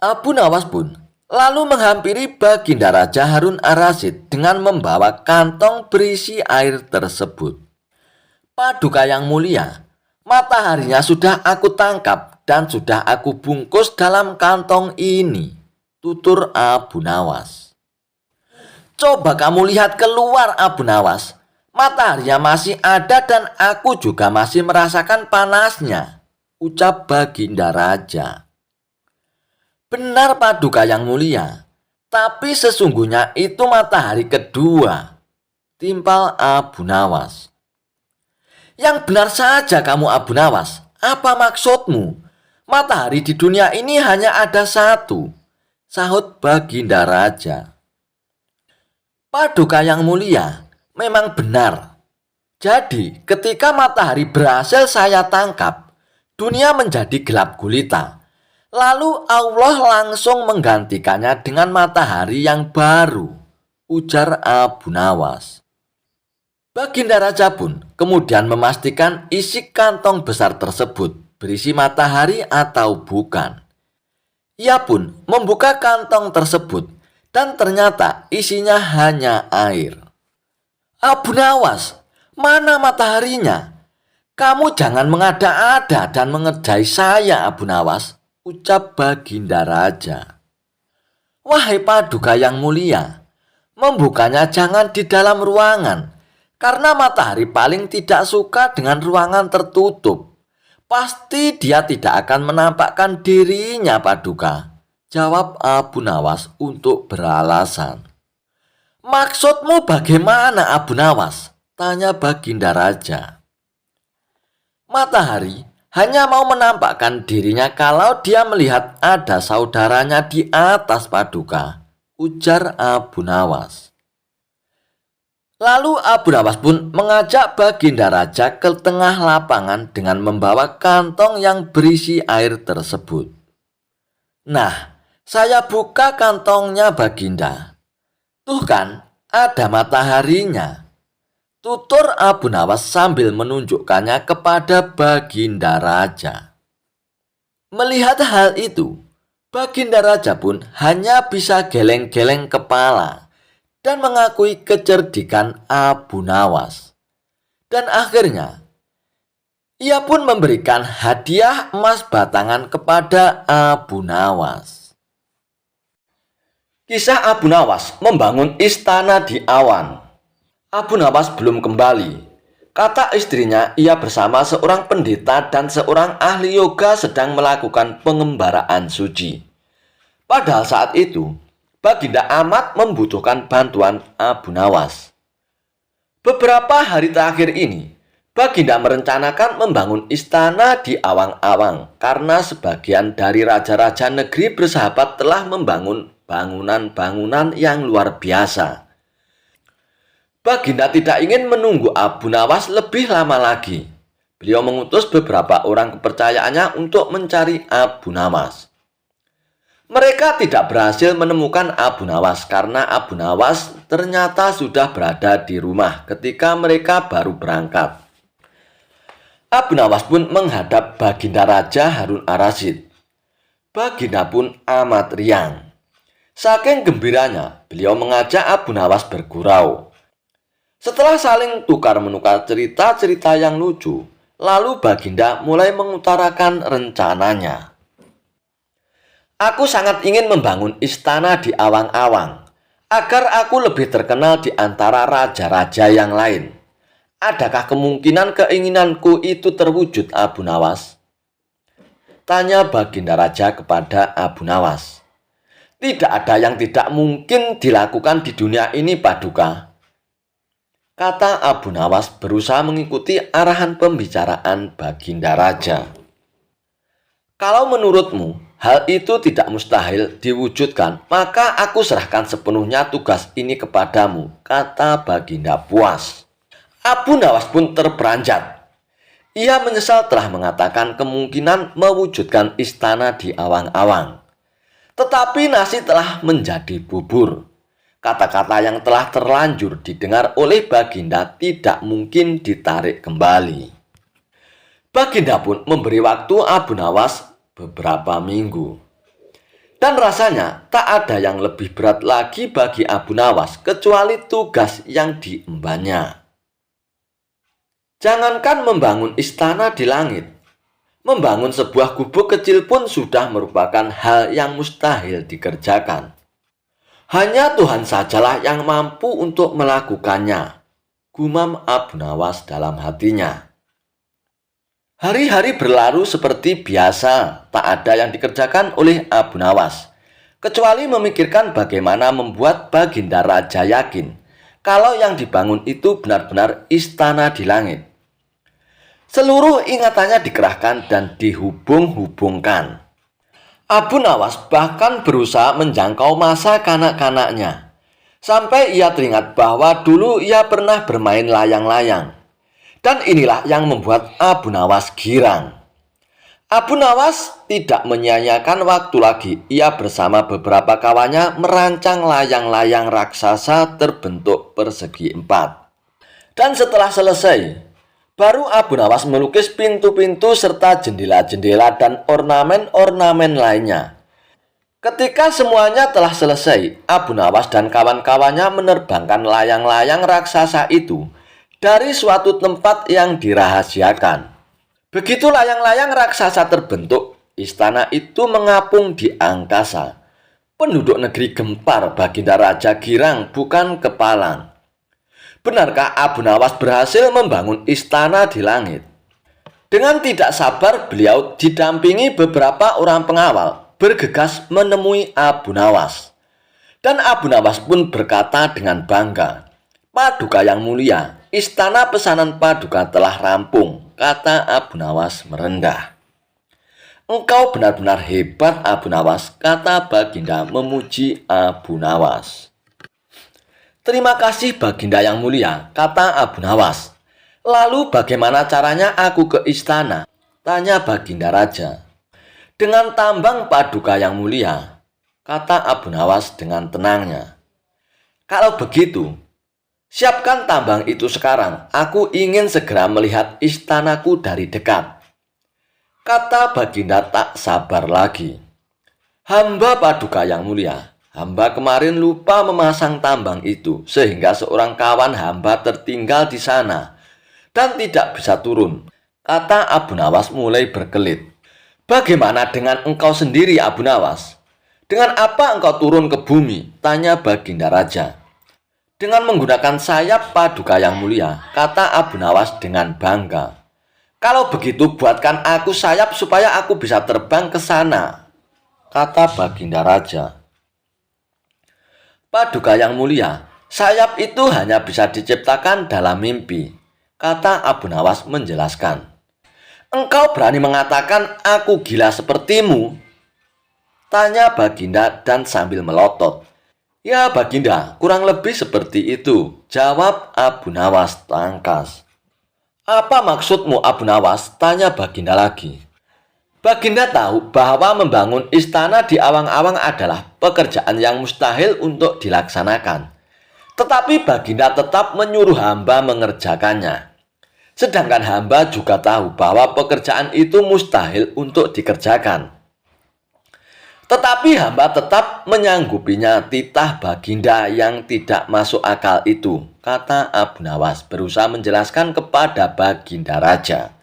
A: Abu Nawas pun lalu menghampiri Baginda Raja Harun ar-Rasyid dengan membawa kantong berisi air tersebut. Paduka yang mulia, mataharinya sudah aku tangkap dan sudah aku bungkus dalam kantong ini, tutur Abu Nawas. Coba kamu lihat keluar Abu Nawas, mataharinya masih ada dan aku juga masih merasakan panasnya, ucap Baginda Raja. Benar Paduka yang mulia, tapi sesungguhnya itu matahari kedua, timpal Abu Nawas. Yang benar saja kamu Abu Nawas, apa maksudmu? Matahari di dunia ini hanya ada satu, sahut Baginda Raja. Paduka yang mulia, memang benar. Jadi ketika matahari berhasil saya tangkap, dunia menjadi gelap gulita. Lalu Allah langsung menggantikannya dengan matahari yang baru, ujar Abu Nawas. Baginda Raja pun kemudian memastikan isi kantong besar tersebut berisi matahari atau bukan. Ia pun membuka kantong tersebut dan ternyata isinya hanya air. Abu Nawas, mana mataharinya? Kamu jangan mengada-ada dan mengerjai saya Abu Nawas, ucap Baginda Raja. Wahai Paduka yang mulia, membukanya jangan di dalam ruangan, karena matahari paling tidak suka dengan ruangan tertutup. Pasti dia tidak akan menampakkan dirinya Paduka, jawab Abu Nawas untuk beralasan. Maksudmu bagaimana Abu Nawas? Tanya Baginda Raja. Matahari hanya mau menampakkan dirinya kalau dia melihat ada saudaranya di atas Paduka, ujar Abu Nawas. Lalu Abu Nawas pun mengajak Baginda Raja ke tengah lapangan dengan membawa kantong yang berisi air tersebut. Nah, saya buka kantongnya Baginda. Tuh kan, ada mataharinya, tutur Abu Nawas sambil menunjukkannya kepada Baginda Raja. Melihat hal itu, Baginda Raja pun hanya bisa geleng-geleng kepala dan mengakui kecerdikan Abu Nawas. Dan akhirnya, ia pun memberikan hadiah emas batangan kepada Abu Nawas. Kisah Abu Nawas membangun istana di awan. Abu Nawas belum kembali. Kata istrinya, ia bersama seorang pendeta dan seorang ahli yoga sedang melakukan pengembaraan suci. Padahal saat itu, Baginda amat membutuhkan bantuan Abu Nawas. Beberapa hari terakhir ini, Baginda merencanakan membangun istana di awang-awang karena sebagian dari raja-raja negeri bersahabat telah membangun bangunan-bangunan yang luar biasa. Baginda tidak ingin menunggu Abu Nawas lebih lama lagi. Beliau mengutus beberapa orang kepercayaannya untuk mencari Abu Nawas. Mereka tidak berhasil menemukan Abu Nawas karena Abu Nawas ternyata sudah berada di rumah ketika mereka baru berangkat. Abu Nawas pun menghadap Baginda Raja Harun ar-Rasyid. Baginda pun amat riang. Saking gembiranya, beliau mengajak Abu Nawas bergurau. Setelah saling tukar-menukar cerita-cerita yang lucu, lalu Baginda mulai mengutarakan rencananya. Aku sangat ingin membangun istana di awang-awang, agar aku lebih terkenal di antara raja-raja yang lain. Adakah kemungkinan keinginanku itu terwujud, Abu Nawas? Tanya Baginda Raja kepada Abu Nawas. Tidak ada yang tidak mungkin dilakukan di dunia ini, Paduka, kata Abu Nawas berusaha mengikuti arahan pembicaraan Baginda Raja. Kalau menurutmu hal itu tidak mustahil diwujudkan, maka aku serahkan sepenuhnya tugas ini kepadamu, kata Baginda puas. Abu Nawas pun terperanjat. Ia menyesal telah mengatakan kemungkinan mewujudkan istana di awang-awang. Tetapi nasi telah menjadi bubur. Kata-kata yang telah terlanjur didengar oleh Baginda tidak mungkin ditarik kembali. Baginda pun memberi waktu Abu Nawas beberapa minggu. Dan rasanya tak ada yang lebih berat lagi bagi Abu Nawas kecuali tugas yang diembannya. Jangankan membangun istana di langit, membangun sebuah gubuk kecil pun sudah merupakan hal yang mustahil dikerjakan. Hanya Tuhan sajalah yang mampu untuk melakukannya, gumam Abu Nawas dalam hatinya. Hari-hari berlalu seperti biasa, tak ada yang dikerjakan oleh Abu Nawas, kecuali memikirkan bagaimana membuat Baginda Raja yakin kalau yang dibangun itu benar-benar istana di langit. Seluruh ingatannya dikerahkan dan dihubung-hubungkan. Abu Nawas bahkan berusaha menjangkau masa kanak-kanaknya, sampai ia teringat bahwa dulu ia pernah bermain layang-layang. Dan inilah yang membuat Abu Nawas girang. Abu Nawas tidak menyia-nyiakan waktu lagi. Ia bersama beberapa kawannya merancang layang-layang raksasa terbentuk persegi 4. Dan setelah selesai, baru Abu Nawas melukis pintu-pintu serta jendela-jendela dan ornamen-ornamen lainnya. Ketika semuanya telah selesai, Abu Nawas dan kawan-kawannya menerbangkan layang-layang raksasa itu dari suatu tempat yang dirahasiakan. Begitu layang-layang raksasa terbentuk, istana itu mengapung di angkasa. Penduduk negeri gempar, Baginda Raja girang bukan kepalang. Benarkah Abu Nawas berhasil membangun istana di langit? Dengan tidak sabar, beliau didampingi beberapa orang pengawal bergegas menemui Abu Nawas. Dan Abu Nawas pun berkata dengan bangga, "Paduka yang mulia, istana pesanan Paduka telah rampung," kata Abu Nawas merendah. "Engkau benar-benar hebat, Abu Nawas," kata Baginda memuji Abu Nawas. "Terima kasih Baginda yang mulia," kata Abu Nawas. "Lalu bagaimana caranya aku ke istana?" tanya Baginda Raja. "Dengan tambang Paduka yang mulia," kata Abu Nawas dengan tenangnya. "Kalau begitu, siapkan tambang itu sekarang. Aku ingin segera melihat istanaku dari dekat," kata Baginda tak sabar lagi. "Hamba Paduka yang mulia, hamba kemarin lupa memasang tambang itu sehingga seorang kawan hamba tertinggal di sana dan tidak bisa turun," kata Abu Nawas mulai berkelit. "Bagaimana dengan engkau sendiri, Abu Nawas? Dengan apa engkau turun ke bumi?" tanya Baginda Raja. "Dengan menggunakan sayap Paduka yang mulia," kata Abu Nawas dengan bangga. "Kalau begitu buatkan aku sayap supaya aku bisa terbang ke sana," kata Baginda Raja. "Paduka yang mulia, sayap itu hanya bisa diciptakan dalam mimpi," kata Abu Nawas menjelaskan. "Engkau berani mengatakan aku gila sepertimu?" tanya Baginda dan sambil melotot. "Ya Baginda, kurang lebih seperti itu," jawab Abu Nawas tangkas. "Apa maksudmu Abu Nawas?" tanya Baginda lagi. Baginda tahu bahwa membangun istana di awang-awang adalah pekerjaan yang mustahil untuk dilaksanakan. Tetapi Baginda tetap menyuruh hamba mengerjakannya. Sedangkan hamba juga tahu bahwa pekerjaan itu mustahil untuk dikerjakan. Tetapi hamba tetap menyanggupinya. Titah Baginda yang tidak masuk akal itu, kata Abu Nawas berusaha menjelaskan kepada Baginda Raja.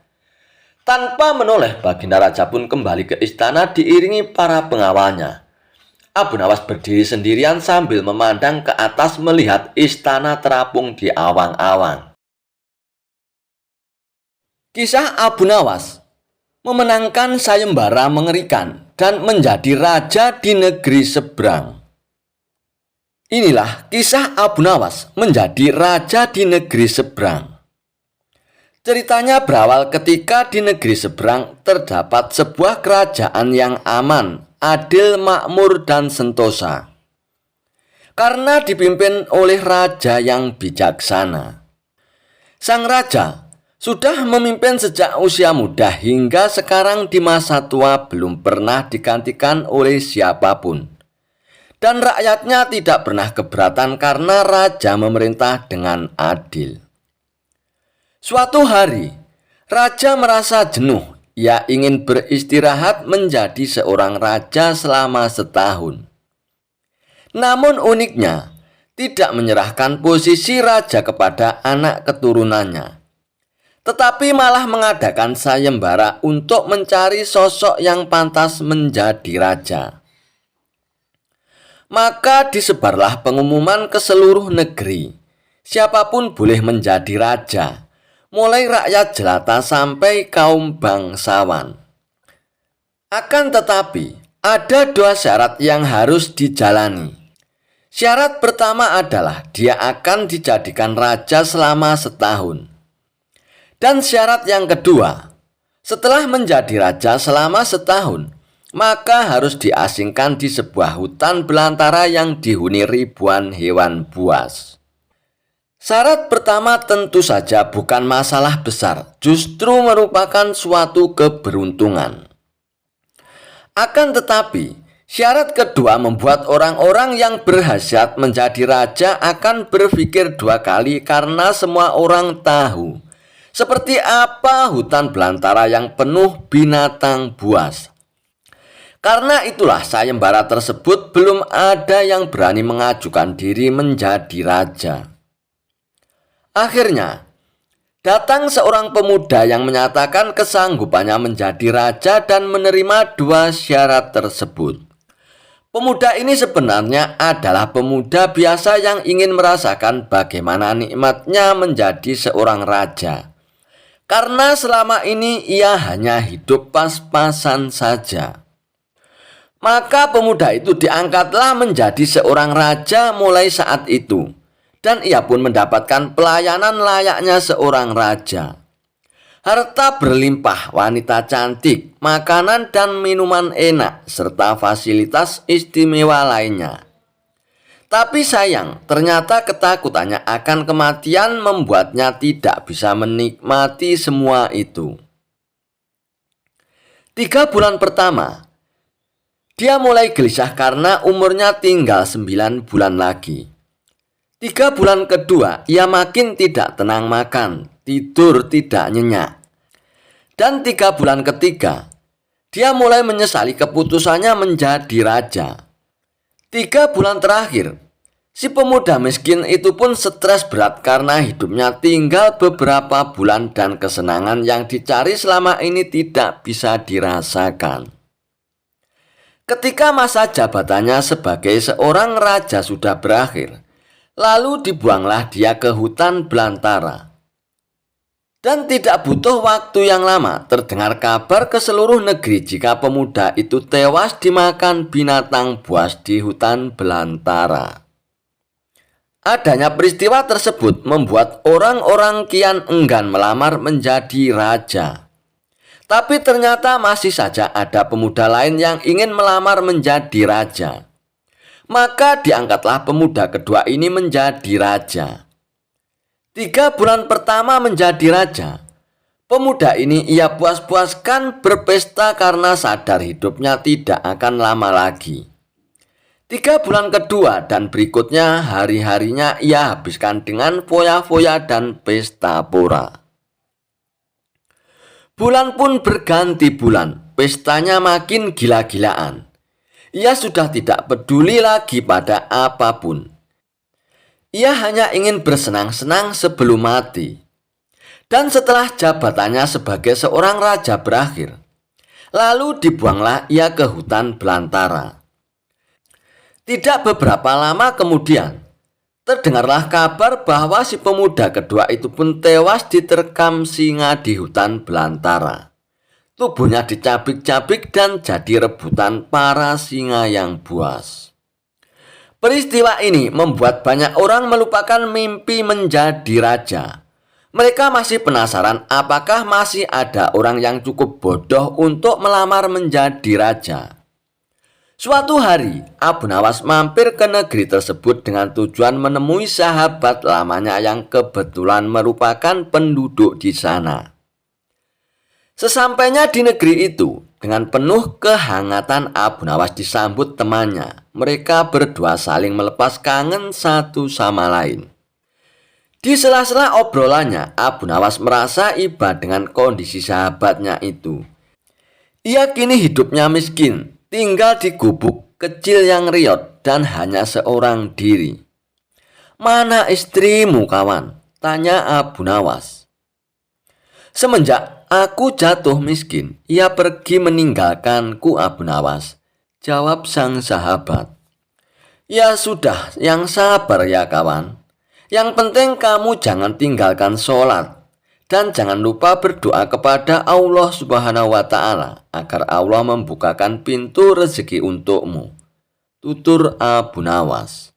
A: Tanpa menoleh, Baginda Raja pun kembali ke istana diiringi para pengawalnya. Abu Nawas berdiri sendirian sambil memandang ke atas melihat istana terapung di awang-awang. Kisah Abu Nawas memenangkan sayembara mengerikan dan menjadi raja di negeri seberang. Inilah kisah Abu Nawas menjadi raja di negeri seberang. Ceritanya berawal ketika di negeri seberang terdapat sebuah kerajaan yang aman, adil, makmur, dan sentosa. Karena dipimpin oleh raja yang bijaksana. Sang raja sudah memimpin sejak usia muda hingga sekarang di masa tua belum pernah digantikan oleh siapapun. Dan rakyatnya tidak pernah keberatan karena raja memerintah dengan adil. Suatu hari, raja merasa jenuh. Ia ingin beristirahat menjadi seorang raja selama setahun. Namun uniknya, tidak menyerahkan posisi raja kepada anak keturunannya, tetapi malah mengadakan sayembara untuk mencari sosok yang pantas menjadi raja. Maka disebarlah pengumuman ke seluruh negeri, siapapun boleh menjadi raja, mulai rakyat jelata sampai kaum bangsawan. Akan tetapi, ada dua syarat yang harus dijalani. Syarat pertama adalah dia akan dijadikan raja selama setahun. Dan syarat yang kedua, setelah menjadi raja selama setahun, maka harus diasingkan di sebuah hutan belantara yang dihuni ribuan hewan buas. Syarat pertama tentu saja bukan masalah besar, justru merupakan suatu keberuntungan. Akan tetapi, syarat kedua membuat orang-orang yang berhasrat menjadi raja akan berpikir dua kali karena semua orang tahu seperti apa hutan belantara yang penuh binatang buas. Karena itulah sayembara tersebut belum ada yang berani mengajukan diri menjadi raja. Akhirnya, datang seorang pemuda yang menyatakan kesanggupannya menjadi raja dan menerima dua syarat tersebut. Pemuda ini sebenarnya adalah pemuda biasa yang ingin merasakan bagaimana nikmatnya menjadi seorang raja. Karena selama ini ia hanya hidup pas-pasan saja. Maka pemuda itu diangkatlah menjadi seorang raja mulai saat itu. Dan ia pun mendapatkan pelayanan layaknya seorang raja. Harta berlimpah, wanita cantik, makanan dan minuman enak, serta fasilitas istimewa lainnya. Tapi sayang, ternyata ketakutannya akan kematian membuatnya tidak bisa menikmati semua itu. 3 bulan pertama, dia mulai gelisah karena umurnya tinggal 9 bulan lagi. 3 bulan kedua, ia makin tidak tenang makan, tidur tidak nyenyak. Dan 3 bulan ketiga, dia mulai menyesali keputusannya menjadi raja. 3 bulan terakhir, si pemuda miskin itu pun stres berat karena hidupnya tinggal beberapa bulan dan kesenangan yang dicari selama ini tidak bisa dirasakan. Ketika masa jabatannya sebagai seorang raja sudah berakhir, lalu dibuanglah dia ke hutan belantara. Dan tidak butuh waktu yang lama, terdengar kabar ke seluruh negeri jika pemuda itu tewas dimakan binatang buas di hutan belantara. Adanya peristiwa tersebut membuat orang-orang kian enggan melamar menjadi raja. Tapi ternyata masih saja ada pemuda lain yang ingin melamar menjadi raja. Maka diangkatlah pemuda kedua ini menjadi raja. 3 bulan pertama menjadi raja, pemuda ini ia puas-puaskan berpesta karena sadar hidupnya tidak akan lama lagi. 3 bulan kedua dan berikutnya hari-harinya ia habiskan dengan foya-foya dan pesta pora. Bulan pun berganti bulan, pestanya makin gila-gilaan. Ia sudah tidak peduli lagi pada apapun. Ia hanya ingin bersenang-senang sebelum mati. Dan setelah jabatannya sebagai seorang raja berakhir, lalu dibuanglah ia ke hutan belantara. Tidak beberapa lama kemudian, terdengarlah kabar bahwa si pemuda kedua itu pun tewas diterkam singa di hutan belantara. Tubuhnya dicabik-cabik dan jadi rebutan para singa yang buas. Peristiwa ini membuat banyak orang melupakan mimpi menjadi raja. Mereka masih penasaran apakah masih ada orang yang cukup bodoh untuk melamar menjadi raja. Suatu hari, Abu Nawas mampir ke negeri tersebut dengan tujuan menemui sahabat lamanya yang kebetulan merupakan penduduk di sana. Sesampainya di negeri itu, dengan penuh kehangatan Abu Nawas disambut temannya. Mereka berdua saling melepas kangen satu sama lain. Di sela-sela obrolannya, Abu Nawas merasa iba dengan kondisi sahabatnya itu. Ia kini hidupnya miskin, tinggal di gubuk kecil yang riot dan hanya seorang diri. "Mana istrimu, kawan?" tanya Abu Nawas. "Semenjak aku jatuh miskin, ia pergi meninggalkanku, Abu Nawas," jawab sang sahabat. "Ya sudah, yang sabar ya kawan. Yang penting kamu jangan tinggalkan sholat. Dan jangan lupa berdoa kepada Allah Subhanahu wa Ta'ala agar Allah membukakan pintu rezeki untukmu," tutur Abu Nawas.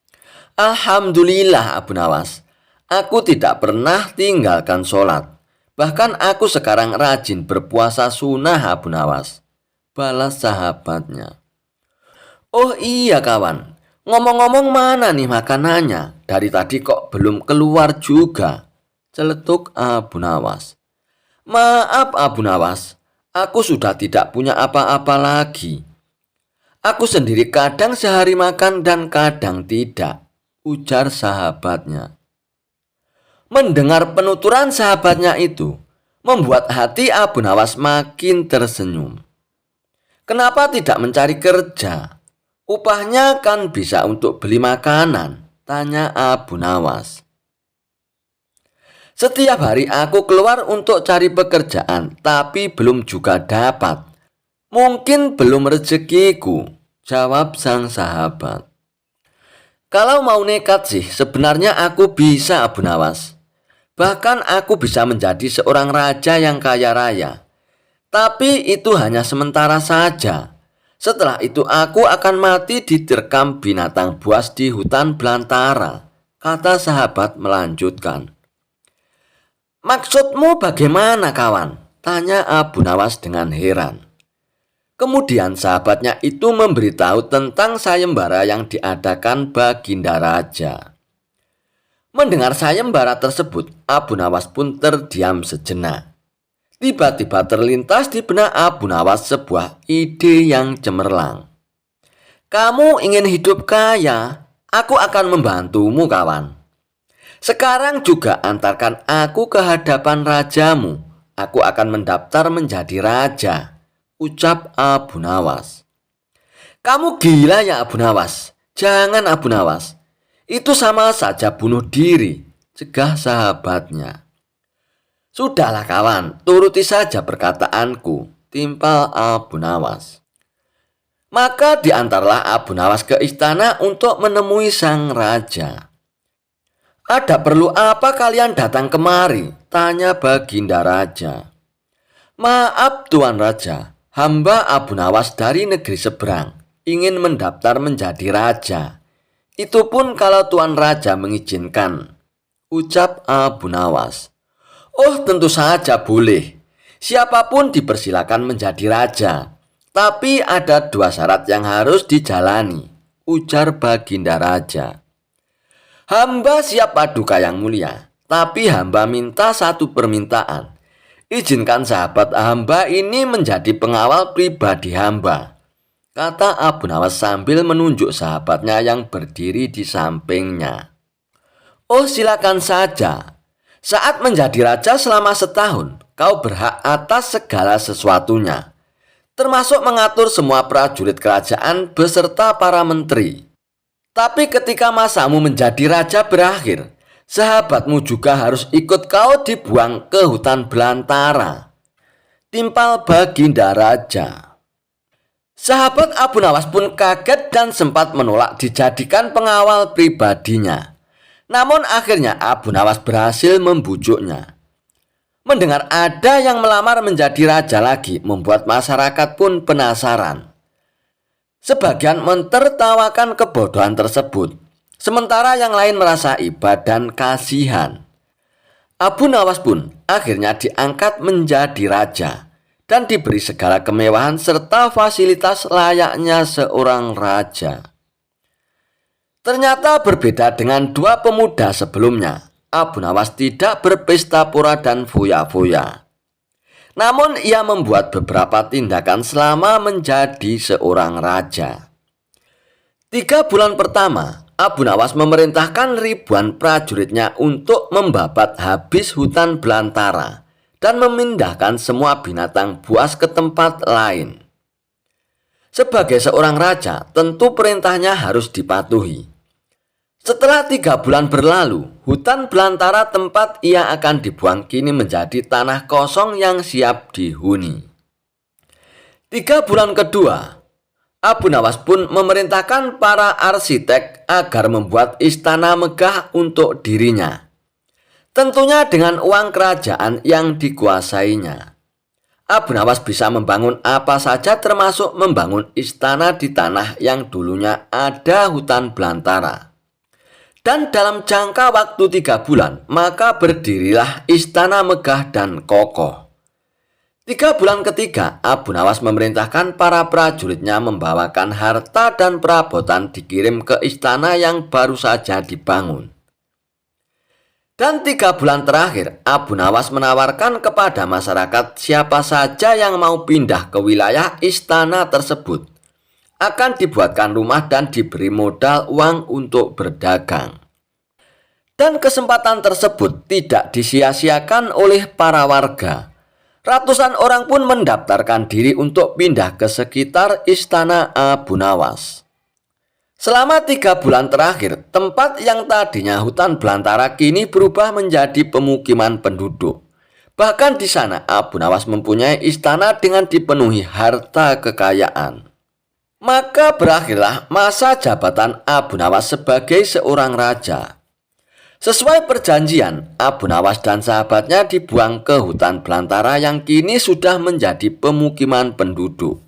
A: "Alhamdulillah Abu Nawas, aku tidak pernah tinggalkan sholat. Bahkan aku sekarang rajin berpuasa sunnah, Abu Nawas," balas sahabatnya. "Oh iya kawan, ngomong-ngomong mana nih makanannya? Dari tadi kok belum keluar juga," celetuk Abu Nawas. "Maaf Abu Nawas, aku sudah tidak punya apa-apa lagi. Aku sendiri kadang sehari makan dan kadang tidak," ujar sahabatnya. Mendengar penuturan sahabatnya itu, membuat hati Abu Nawas makin tersenyum. "Kenapa tidak mencari kerja? Upahnya kan bisa untuk beli makanan," tanya Abu Nawas. "Setiap hari aku keluar untuk cari pekerjaan, tapi belum juga dapat. Mungkin belum rezekiku," jawab sang sahabat. "Kalau mau nekat sih, sebenarnya aku bisa, Abu Nawas. Bahkan aku bisa menjadi seorang raja yang kaya raya. Tapi itu hanya sementara saja. Setelah itu aku akan mati diterkam binatang buas di hutan belantara," kata sahabat melanjutkan. "Maksudmu bagaimana kawan?" tanya Abu Nawas dengan heran. Kemudian sahabatnya itu memberitahu tentang sayembara yang diadakan Baginda Raja. Mendengar sayembara tersebut, Abu Nawas pun terdiam sejenak. Tiba-tiba terlintas di benak Abu Nawas sebuah ide yang cemerlang. "Kamu ingin hidup kaya? Aku akan membantumu, kawan. Sekarang juga antarkan aku ke hadapan rajamu. Aku akan mendaftar menjadi raja," ucap Abu Nawas. "Kamu gila ya Abu Nawas? Jangan Abu Nawas. Itu sama saja bunuh diri," cegah sahabatnya. "Sudahlah kawan, turuti saja perkataanku," timpal Abu Nawas. Maka diantarlah Abu Nawas ke istana untuk menemui sang raja. "Ada perlu apa kalian datang kemari?" tanya Baginda Raja. "Maaf Tuan Raja, hamba Abu Nawas dari negeri seberang ingin mendaftar menjadi raja. Itu pun kalau Tuan Raja mengizinkan," ucap Abu Nawas. "Oh tentu saja boleh. Siapapun dipersilakan menjadi raja. Tapi ada 2 syarat yang harus dijalani," ujar Baginda Raja. "Hamba siap paduka yang mulia, tapi hamba minta satu permintaan. Izinkan sahabat hamba ini menjadi pengawal pribadi hamba," kata Abu Nawas sambil menunjuk sahabatnya yang berdiri di sampingnya. "Oh silakan saja. Saat menjadi raja selama setahun, kau berhak atas segala sesuatunya, termasuk mengatur semua prajurit kerajaan beserta para menteri. Tapi ketika masamu menjadi raja berakhir, sahabatmu juga harus ikut kau dibuang ke hutan belantara," timpal Baginda Raja. Sahabat Abu Nawas pun kaget dan sempat menolak dijadikan pengawal pribadinya. Namun akhirnya Abu Nawas berhasil membujuknya. Mendengar ada yang melamar menjadi raja lagi membuat masyarakat pun penasaran. Sebagian mentertawakan kebodohan tersebut, sementara yang lain merasa iba dan kasihan. Abu Nawas pun akhirnya diangkat menjadi raja dan diberi segala kemewahan serta fasilitas layaknya seorang raja. Ternyata berbeda dengan dua pemuda sebelumnya, Abu Nawas tidak berpesta pora dan foya-foya. Namun ia membuat beberapa tindakan selama menjadi seorang raja. 3 bulan pertama, Abu Nawas memerintahkan ribuan prajuritnya untuk membabat habis hutan belantara dan memindahkan semua binatang buas ke tempat lain. Sebagai seorang raja, tentu perintahnya harus dipatuhi. Setelah 3 bulan berlalu, hutan belantara tempat ia akan dibuang kini menjadi tanah kosong yang siap dihuni. 3 bulan kedua, Abu Nawas pun memerintahkan para arsitek agar membuat istana megah untuk dirinya. Tentunya dengan uang kerajaan yang dikuasainya. Abu Nawas bisa membangun apa saja termasuk membangun istana di tanah yang dulunya ada hutan belantara. Dan dalam jangka waktu 3 bulan, maka berdirilah istana megah dan kokoh. 3 bulan ketiga, Abu Nawas memerintahkan para prajuritnya membawakan harta dan perabotan dikirim ke istana yang baru saja dibangun. Dan 3 bulan terakhir, Abu Nawas menawarkan kepada masyarakat siapa saja yang mau pindah ke wilayah istana tersebut akan dibuatkan rumah dan diberi modal uang untuk berdagang. Dan kesempatan tersebut tidak disia-siakan oleh para warga. Ratusan orang pun mendaftarkan diri untuk pindah ke sekitar istana Abu Nawas. Selama 3 bulan terakhir, tempat yang tadinya hutan belantara kini berubah menjadi pemukiman penduduk. Bahkan di sana Abu Nawas mempunyai istana dengan dipenuhi harta kekayaan. Maka berakhirlah masa jabatan Abu Nawas sebagai seorang raja. Sesuai perjanjian, Abu Nawas dan sahabatnya dibuang ke hutan belantara yang kini sudah menjadi pemukiman penduduk.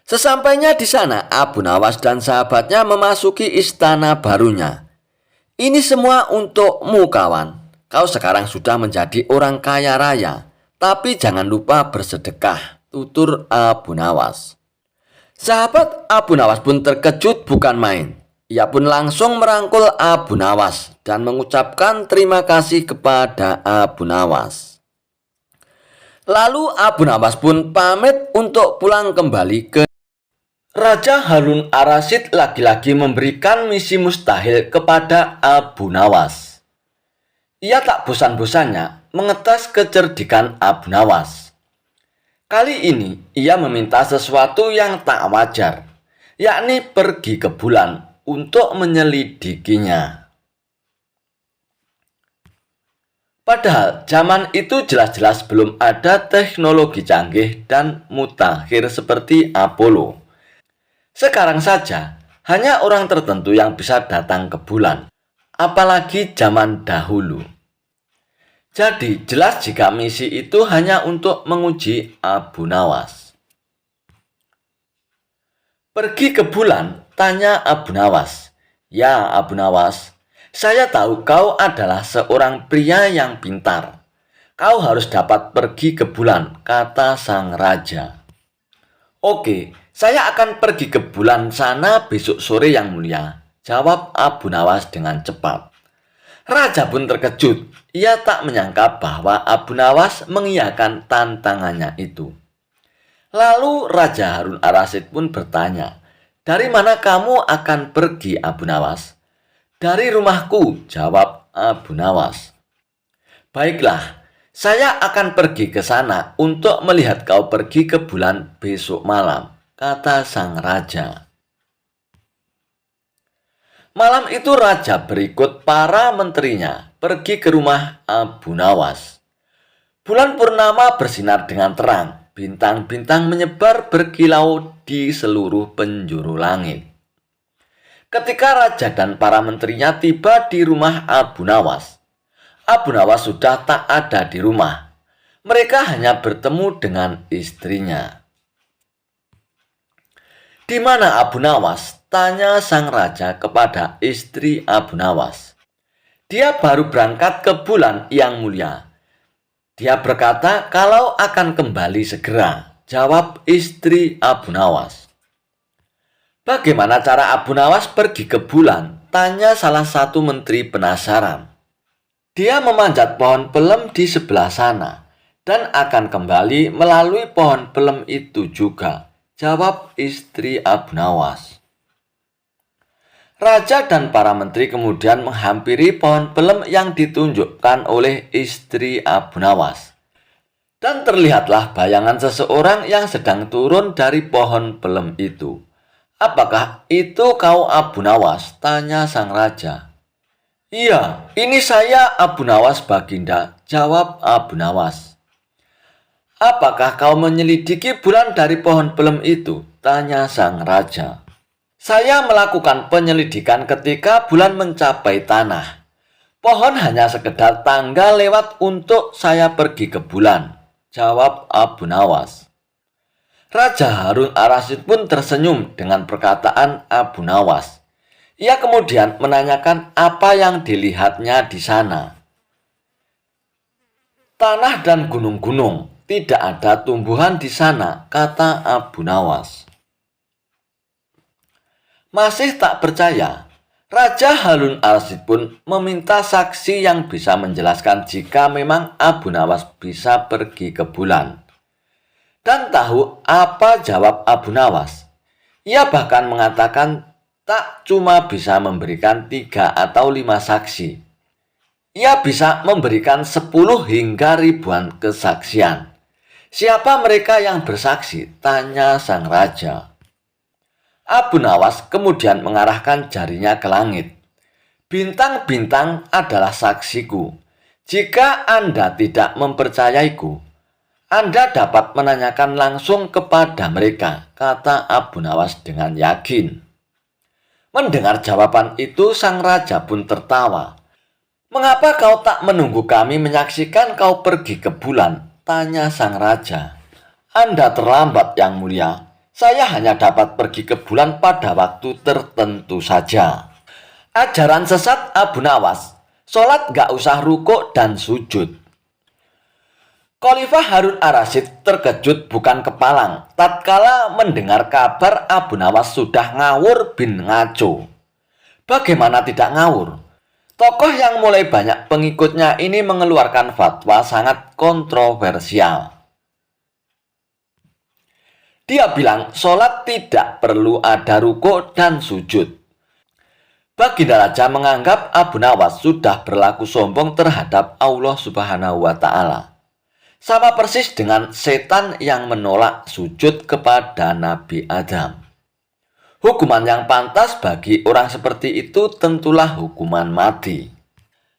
A: Sesampainya di sana, Abu Nawas dan sahabatnya memasuki istana barunya. Ini semua untukmu kawan. Kau sekarang sudah menjadi orang kaya raya, tapi jangan lupa bersedekah, tutur Abu Nawas. Sahabat Abu Nawas pun terkejut bukan main. Ia pun langsung merangkul Abu Nawas dan mengucapkan terima kasih kepada Abu Nawas. Lalu Abu Nawas pun pamit untuk pulang kembali ke Raja Harun ar-Rasyid. Lagi-lagi memberikan misi mustahil kepada Abu Nawas. Ia tak bosan-bosannya mengetes kecerdikan Abu Nawas. Kali ini ia meminta sesuatu yang tak wajar, yakni pergi ke bulan untuk menyelidikinya. Padahal zaman itu jelas-jelas belum ada teknologi canggih dan mutakhir seperti Apollo. Sekarang saja hanya orang tertentu yang bisa datang ke bulan, apalagi zaman dahulu. Jadi jelas jika misi itu hanya untuk menguji Abu Nawas. Pergi ke bulan, tanya Abu Nawas. Ya Abu Nawas, saya tahu kau adalah seorang pria yang pintar. Kau harus dapat pergi ke bulan, kata sang raja. Oke, saya akan pergi ke bulan sana besok sore yang mulia, jawab Abu Nawas dengan cepat. Raja pun terkejut. Ia tak menyangka bahwa Abu Nawas mengiyakan tantangannya itu. Lalu Raja Harun ar-Rasyid pun bertanya, "Dari mana kamu akan pergi, Abu Nawas?" "Dari rumahku," jawab Abu Nawas. "Baiklah, saya akan pergi ke sana untuk melihat kau pergi ke bulan besok malam," kata sang raja. Malam itu raja berikut para menterinya pergi ke rumah Abu Nawas. Bulan purnama bersinar dengan terang, bintang-bintang menyebar berkilau di seluruh penjuru langit. Ketika raja dan para menterinya tiba di rumah Abu Nawas, Abu Nawas sudah tak ada di rumah. Mereka hanya bertemu dengan istrinya. "Di mana Abu Nawas?" tanya sang raja kepada istri Abu Nawas. "Dia baru berangkat ke bulan yang mulia. Dia berkata kalau akan kembali segera," jawab istri Abu Nawas. "Bagaimana cara Abu Nawas pergi ke bulan?" tanya salah satu menteri penasaran. "Dia memanjat pohon pelem di sebelah sana dan akan kembali melalui pohon pelem itu juga," jawab istri Abu Nawas. Raja dan para menteri kemudian menghampiri pohon pelem yang ditunjukkan oleh istri Abu Nawas. Dan terlihatlah bayangan seseorang yang sedang turun dari pohon pelem itu. "Apakah itu kau Abu Nawas?" tanya sang raja. "Iya, ini saya Abu Nawas Baginda," jawab Abu Nawas. "Apakah kau menyelidiki bulan dari pohon pelem itu?" tanya sang raja. "Saya melakukan penyelidikan ketika bulan mencapai tanah. Pohon hanya sekedar tangga lewat untuk saya pergi ke bulan," jawab Abu Nawas. Raja Harun ar-Rasyid pun tersenyum dengan perkataan Abu Nawas. Ia kemudian menanyakan apa yang dilihatnya di sana. "Tanah dan gunung-gunung, tidak ada tumbuhan di sana," kata Abu Nawas. Masih tak percaya, Raja Harun ar-Rasyid pun meminta saksi yang bisa menjelaskan jika memang Abu Nawas bisa pergi ke bulan. Dan tahu apa jawab Abu Nawas? Ia bahkan mengatakan tak cuma bisa memberikan 3 atau 5 saksi. Ia bisa memberikan 10 hingga ribuan kesaksian. "Siapa mereka yang bersaksi?" tanya sang raja. Abu Nawas kemudian mengarahkan jarinya ke langit. "Bintang-bintang adalah saksiku. Jika Anda tidak mempercayaiku, Anda dapat menanyakan langsung kepada mereka," kata Abu Nawas dengan yakin. Mendengar jawaban itu, sang raja pun tertawa. "Mengapa kau tak menunggu kami menyaksikan kau pergi ke bulan?" tanya sang raja. "Anda terlambat, Yang Mulia. Saya hanya dapat pergi ke bulan pada waktu tertentu saja." Ajaran sesat Abu Nawas, sholat gak usah rukuk dan sujud. Khalifah Harun ar-Rasyid terkejut bukan kepalang tatkala mendengar kabar Abu Nawas sudah ngawur bin ngaco. Bagaimana tidak ngawur? Tokoh yang mulai banyak pengikutnya ini mengeluarkan fatwa sangat kontroversial. Dia bilang sholat tidak perlu ada rukuk dan sujud. Baginda Raja menganggap Abu Nawas sudah berlaku sombong terhadap Allah Subhanahu wa Ta'ala. Sama persis dengan setan yang menolak sujud kepada Nabi Adam. Hukuman yang pantas bagi orang seperti itu tentulah hukuman mati.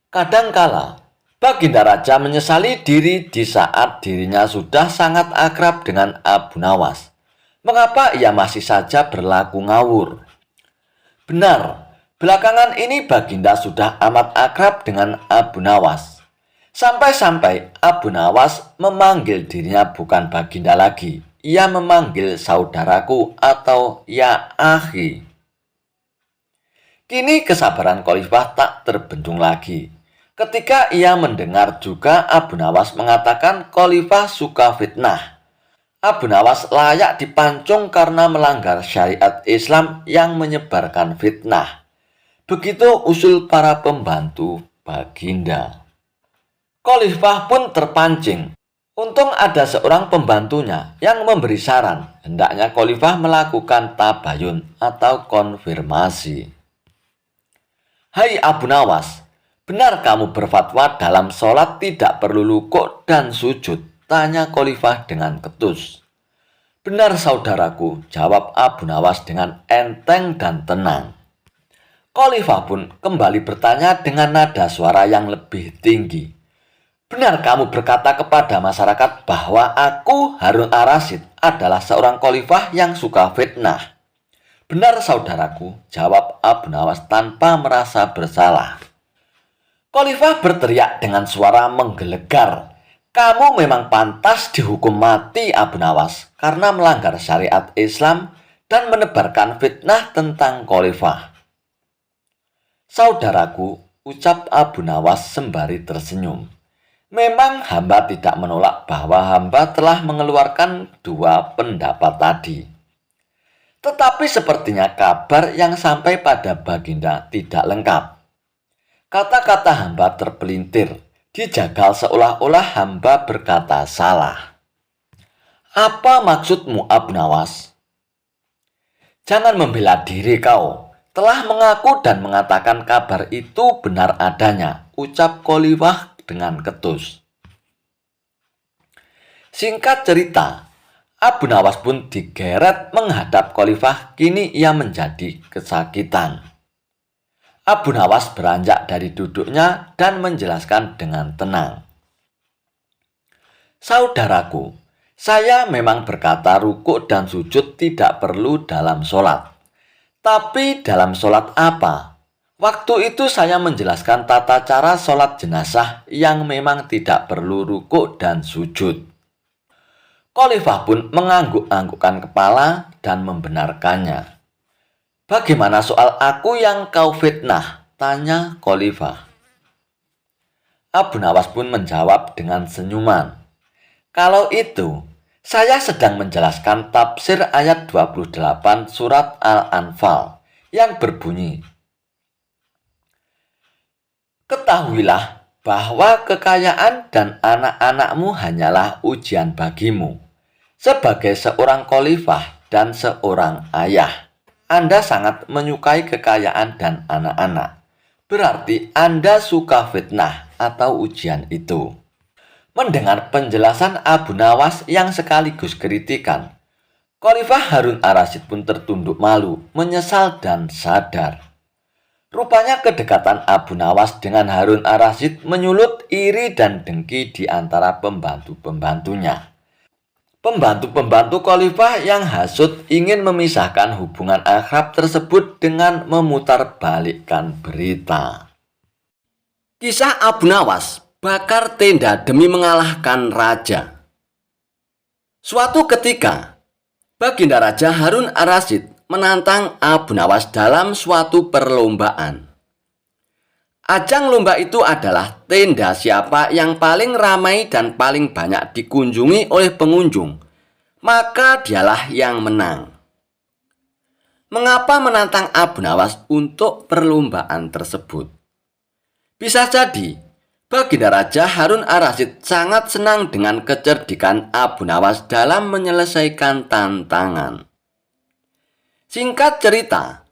A: Kadangkala, Baginda Raja menyesali diri di saat dirinya sudah sangat akrab dengan Abu Nawas. Mengapa ia masih saja berlaku ngawur? Benar, belakangan ini Baginda sudah amat akrab dengan Abu Nawas. Sampai-sampai Abu Nawas memanggil dirinya bukan Baginda lagi. Ia memanggil saudaraku atau ya akhi. Kini kesabaran Khalifah tak terbendung lagi. Ketika ia mendengar juga Abu Nawas mengatakan Khalifah suka fitnah. Abu Nawas layak dipancung karena melanggar syariat Islam yang menyebarkan fitnah. Begitu usul para pembantu Baginda. Khalifah pun terpancing. Untung ada seorang pembantunya yang memberi saran hendaknya Khalifah melakukan tabayun atau konfirmasi. "Hai Abu Nawas, benar kamu berfatwa dalam sholat tidak perlu rukuk dan sujud?" tanya Khalifah dengan ketus. "Benar saudaraku," jawab Abu Nawas dengan enteng dan tenang. Khalifah pun kembali bertanya dengan nada suara yang lebih tinggi. "Benar kamu berkata kepada masyarakat bahwa aku Harun ar-Rasyid adalah seorang khalifah yang suka fitnah?" "Benar saudaraku," jawab Abu Nawas tanpa merasa bersalah. Khalifah berteriak dengan suara menggelegar, "Kamu memang pantas dihukum mati, Abu Nawas, karena melanggar syariat Islam dan menebarkan fitnah tentang Khalifah." "Saudaraku," ucap Abu Nawas sembari tersenyum, "memang hamba tidak menolak bahwa hamba telah mengeluarkan dua pendapat tadi. Tetapi sepertinya kabar yang sampai pada Baginda tidak lengkap. Kata-kata hamba terpelintir, dijagal seolah-olah hamba berkata salah." "Apa maksudmu, Abu Nawas?" "Jangan membela diri kau. Telah mengaku dan mengatakan kabar itu benar adanya," ucap Khalifah dengan ketus. Singkat cerita, Abu Nawas pun digeret menghadap Khalifah. Kini ia menjadi kesakitan. Abu Nawas beranjak dari duduknya dan menjelaskan dengan tenang, "Saudaraku, saya memang berkata rukuk dan sujud tidak perlu dalam sholat. Tapi dalam sholat apa? Waktu itu saya menjelaskan tata cara sholat jenazah yang memang tidak perlu rukuk dan sujud." Khalifah pun mengangguk-anggukkan kepala dan membenarkannya. "Bagaimana soal aku yang kau fitnah?" tanya Khalifah. Abu Nawas pun menjawab dengan senyuman, "Kalau itu, saya sedang menjelaskan tafsir ayat 28 surat Al-Anfal yang berbunyi, 'Ketahuilah bahwa kekayaan dan anak-anakmu hanyalah ujian bagimu. Sebagai seorang khalifah dan seorang ayah, Anda sangat menyukai kekayaan dan anak-anak. Berarti Anda suka fitnah atau ujian itu." Mendengar penjelasan Abu Nawas yang sekaligus kritikan, Khalifah Harun ar-Rasyid pun tertunduk malu, menyesal dan sadar. Rupanya kedekatan Abu Nawas dengan Harun ar-Rasyid menyulut iri dan dengki di antara pembantu-pembantunya. Pembantu-pembantu Khalifah yang hasut ingin memisahkan hubungan akrab tersebut dengan memutarbalikkan berita. Kisah Abu Nawas bakar tenda demi mengalahkan raja. Suatu ketika, Baginda Raja Harun ar-Rasyid menantang Abu Nawas dalam suatu perlombaan. Ajang lomba itu adalah tenda siapa yang paling ramai dan paling banyak dikunjungi oleh pengunjung, maka dialah yang menang. Mengapa menantang Abu Nawas untuk perlombaan tersebut? Bisa jadi, Baginda Raja Harun ar-Rasyid sangat senang dengan kecerdikan Abu Nawas dalam menyelesaikan tantangan. Singkat cerita,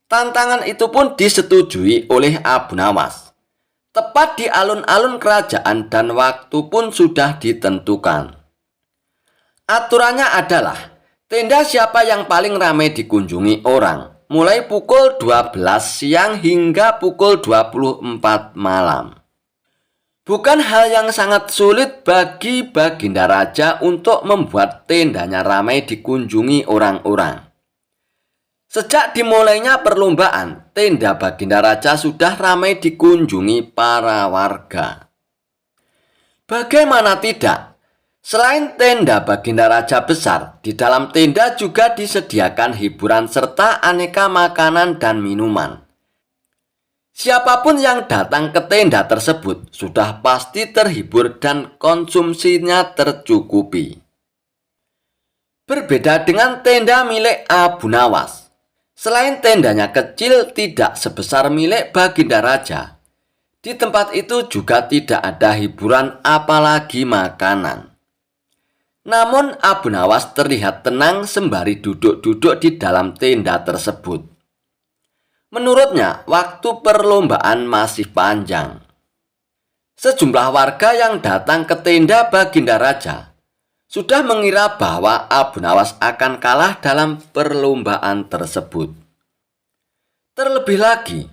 A: tantangan itu pun disetujui oleh Abu Nawas. Tepat di alun-alun kerajaan dan waktu pun sudah ditentukan. Aturannya adalah tenda siapa yang paling ramai dikunjungi orang, mulai pukul 12 siang hingga pukul 24 malam. Bukan hal yang sangat sulit bagi Baginda Raja untuk membuat tendanya ramai dikunjungi orang-orang. Sejak dimulainya perlombaan, tenda Baginda Raja sudah ramai dikunjungi para warga. Bagaimana tidak? Selain tenda Baginda Raja besar, di dalam tenda juga disediakan hiburan serta aneka makanan dan minuman. Siapapun yang datang ke tenda tersebut sudah pasti terhibur dan konsumsinya tercukupi. Berbeda dengan tenda milik Abu Nawas. Selain tendanya kecil tidak sebesar milik Baginda Raja, di tempat itu juga tidak ada hiburan apalagi makanan. Namun Abu Nawas terlihat tenang sembari duduk-duduk di dalam tenda tersebut. Menurutnya, waktu perlombaan masih panjang. Sejumlah warga yang datang ke tenda Baginda Raja sudah mengira bahwa Abu Nawas akan kalah dalam perlombaan tersebut. Terlebih lagi,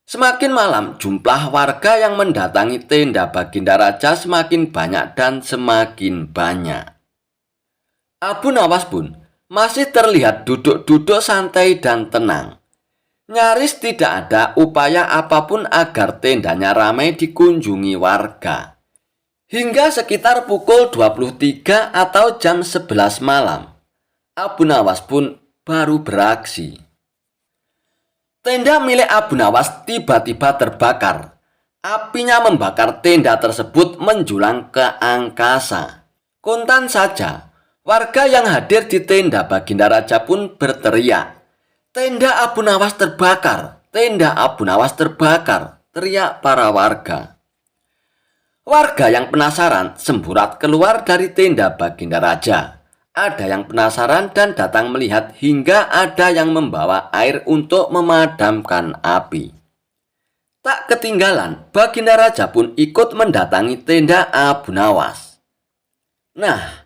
A: semakin malam jumlah warga yang mendatangi tenda Baginda Raja semakin banyak dan semakin banyak. Abu Nawas pun masih terlihat duduk-duduk santai dan tenang. Nyaris tidak ada upaya apapun agar tendanya ramai dikunjungi warga. Hingga sekitar pukul 23 atau jam 11 malam, Abu Nawas pun baru beraksi. Tenda milik Abu Nawas tiba-tiba terbakar. Apinya membakar tenda tersebut menjulang ke angkasa. Kontan saja, warga yang hadir di tenda Baginda Raja pun berteriak, "Tenda Abu Nawas terbakar! Tenda Abu Nawas terbakar!" teriak para warga. Warga yang penasaran semburat keluar dari tenda Baginda Raja. Ada yang penasaran dan datang melihat hingga ada yang membawa air untuk memadamkan api. Tak ketinggalan, Baginda Raja pun ikut mendatangi tenda Abu Nawas. Nah,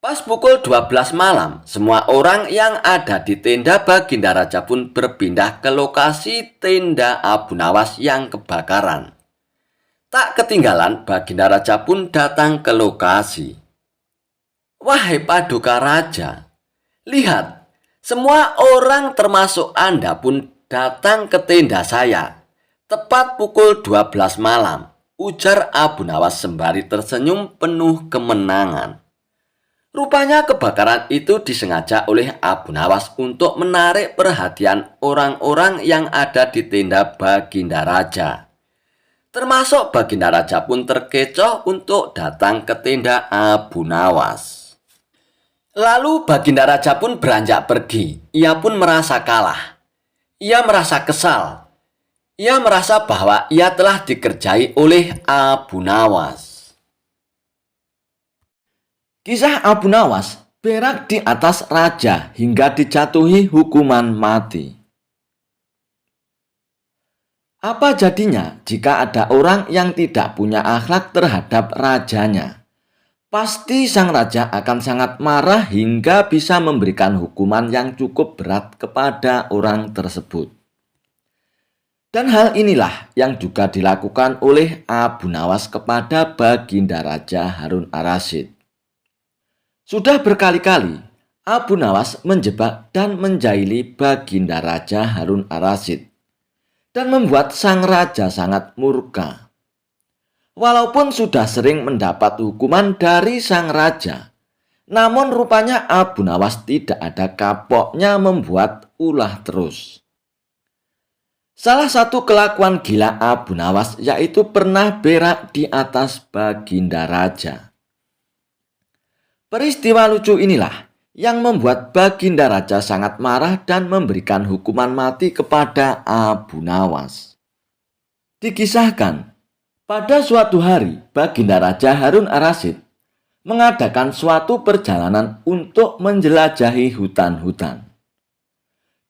A: pas pukul 12 malam, semua orang yang ada di tenda Baginda Raja pun berpindah ke lokasi tenda Abu Nawas yang kebakaran. Tak ketinggalan, Baginda Raja pun datang ke lokasi. "Wahai Paduka Raja, lihat, semua orang termasuk Anda pun datang ke tenda saya. Tepat pukul 12 malam, ujar Abu Nawas sembari tersenyum penuh kemenangan. Rupanya kebakaran itu disengaja oleh Abu Nawas untuk menarik perhatian orang-orang yang ada di tenda Baginda Raja. Termasuk Baginda Raja pun terkecoh untuk datang ke tenda Abu Nawas. Lalu Baginda Raja pun beranjak pergi. Ia pun merasa kalah. Ia merasa kesal. Ia merasa bahwa ia telah dikerjai oleh Abu Nawas. Kisah Abu Nawas berak di atas raja hingga dijatuhi hukuman mati. Apa jadinya jika ada orang yang tidak punya akhlak terhadap rajanya? Pasti sang raja akan sangat marah hingga bisa memberikan hukuman yang cukup berat kepada orang tersebut. Dan hal inilah yang juga dilakukan oleh Abu Nawas kepada Baginda Raja Harun ar-Rasyid. Sudah berkali-kali Abu Nawas menjebak dan menjahili Baginda Raja Harun ar-Rasyid dan membuat sang raja sangat murka. Walaupun sudah sering mendapat hukuman dari sang raja, namun rupanya Abu Nawas tidak ada kapoknya membuat ulah terus. Salah satu kelakuan gila Abu Nawas yaitu pernah berak di atas Baginda Raja. Peristiwa lucu inilah yang membuat Baginda Raja sangat marah dan memberikan hukuman mati kepada Abu Nawas. Dikisahkan, pada suatu hari Baginda Raja Harun ar-Rasyid mengadakan suatu perjalanan untuk menjelajahi hutan-hutan.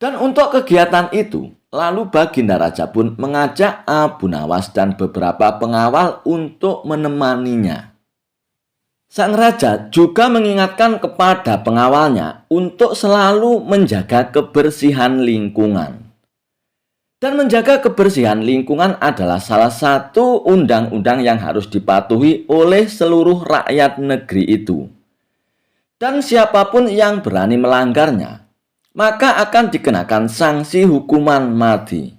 A: Dan untuk kegiatan itu, lalu Baginda Raja pun mengajak Abu Nawas dan beberapa pengawal untuk menemaninya. Sang raja juga mengingatkan kepada pengawalnya untuk selalu menjaga kebersihan lingkungan. Dan menjaga kebersihan lingkungan adalah salah satu undang-undang yang harus dipatuhi oleh seluruh rakyat negeri itu. Dan siapapun yang berani melanggarnya, maka akan dikenakan sanksi hukuman mati.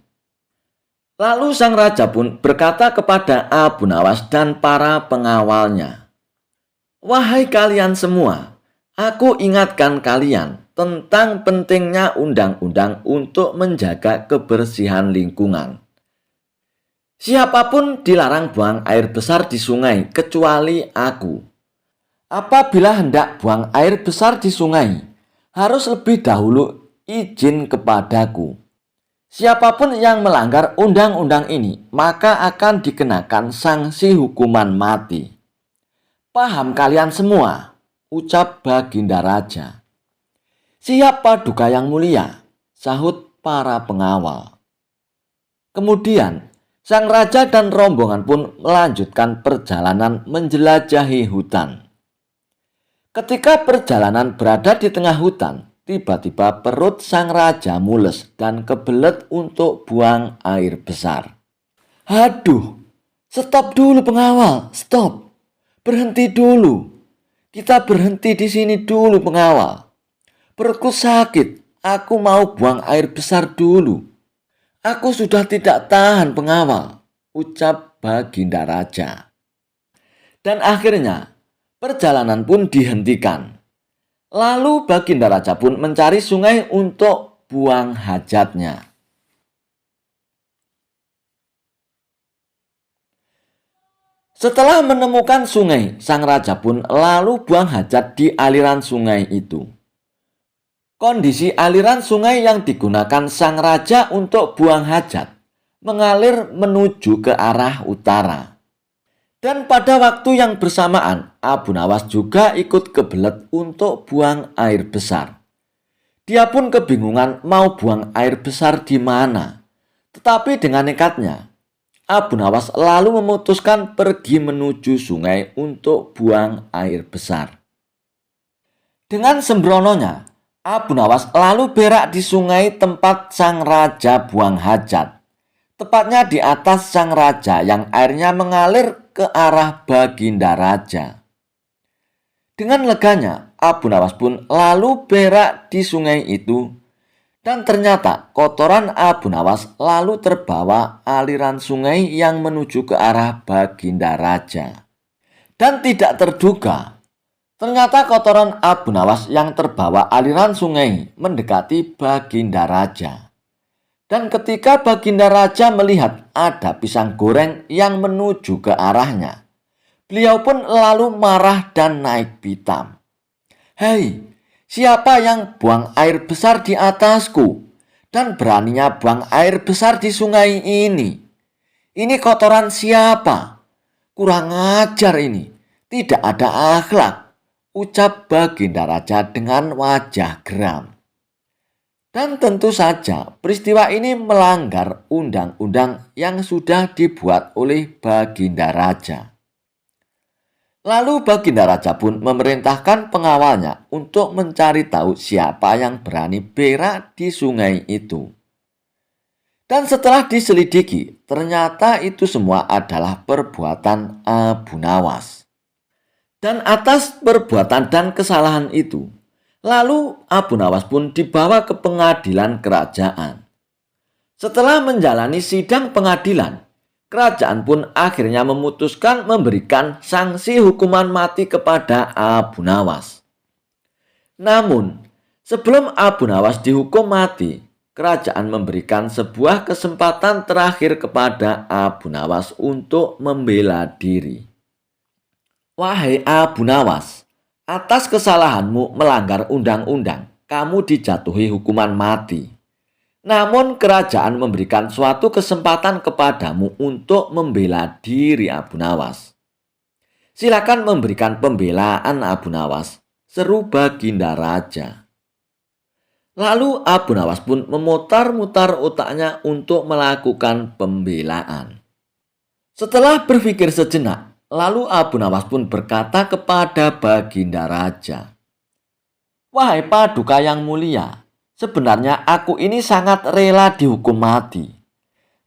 A: Lalu sang raja pun berkata kepada Abu Nawas dan para pengawalnya, "Wahai kalian semua, aku ingatkan kalian tentang pentingnya undang-undang untuk menjaga kebersihan lingkungan. Siapapun dilarang buang air besar di sungai kecuali aku. Apabila hendak buang air besar di sungai, harus lebih dahulu izin kepadaku. Siapapun yang melanggar undang-undang ini, maka akan dikenakan sanksi hukuman mati. Paham kalian semua?" ucap Baginda Raja. "Siap Paduka yang mulia," sahut para pengawal. Kemudian sang raja dan rombongan pun melanjutkan perjalanan menjelajahi hutan. Ketika perjalanan berada di tengah hutan, tiba-tiba perut sang raja mules dan kebelet untuk buang air besar. "Aduh, stop dulu pengawal, stop. Berhenti dulu. Kita berhenti di sini dulu pengawal. Perutku sakit, aku mau buang air besar dulu." Aku sudah tidak tahan pengawal, ucap Baginda Raja. Dan akhirnya perjalanan pun dihentikan. Lalu Baginda Raja pun mencari sungai untuk buang hajatnya. Setelah menemukan sungai, sang raja pun lalu buang hajat di aliran sungai itu. Kondisi aliran sungai yang digunakan sang raja untuk buang hajat mengalir menuju ke arah utara. Dan pada waktu yang bersamaan, Abu Nawas juga ikut kebelet untuk buang air besar. Dia pun kebingungan mau buang air besar di mana. Tetapi dengan nekatnya, Abu Nawas lalu memutuskan pergi menuju sungai untuk buang air besar. Dengan sembrononya, Abu Nawas lalu berak di sungai tempat sang raja buang hajat. Tepatnya di atas sang raja yang airnya mengalir ke arah Baginda Raja. Dengan leganya, Abu Nawas pun lalu berak di sungai itu. Dan ternyata kotoran Abu Nawas lalu terbawa aliran sungai yang menuju ke arah Baginda Raja. Dan tidak terduga, ternyata kotoran Abu Nawas yang terbawa aliran sungai mendekati Baginda Raja. Dan ketika Baginda Raja melihat ada pisang goreng yang menuju ke arahnya, beliau pun lalu marah dan naik pitam. "Hei, siapa yang buang air besar di atasku dan beraninya buang air besar di sungai ini? Ini kotoran siapa? Kurang ajar ini, tidak ada akhlak," ucap Baginda Raja dengan wajah geram. Dan tentu saja peristiwa ini melanggar undang-undang yang sudah dibuat oleh Baginda Raja. Lalu Baginda Raja pun memerintahkan pengawalnya untuk mencari tahu siapa yang berani berak di sungai itu. Dan setelah diselidiki, ternyata itu semua adalah perbuatan Abu Nawas. Dan atas perbuatan dan kesalahan itu, lalu Abu Nawas pun dibawa ke pengadilan kerajaan. Setelah menjalani sidang pengadilan, kerajaan pun akhirnya memutuskan memberikan sanksi hukuman mati kepada Abu Nawas. Namun, sebelum Abu Nawas dihukum mati, kerajaan memberikan sebuah kesempatan terakhir kepada Abu Nawas untuk membela diri. "Wahai Abu Nawas, atas kesalahanmu melanggar undang-undang, kamu dijatuhi hukuman mati. Namun kerajaan memberikan suatu kesempatan kepadamu untuk membela diri Abu Nawas. Silakan memberikan pembelaan Abu Nawas," seru Baginda Raja. Lalu Abu Nawas pun memutar-mutar otaknya untuk melakukan pembelaan. Setelah berpikir sejenak, lalu Abu Nawas pun berkata kepada Baginda Raja, "Wahai Paduka yang mulia, sebenarnya aku ini sangat rela dihukum mati.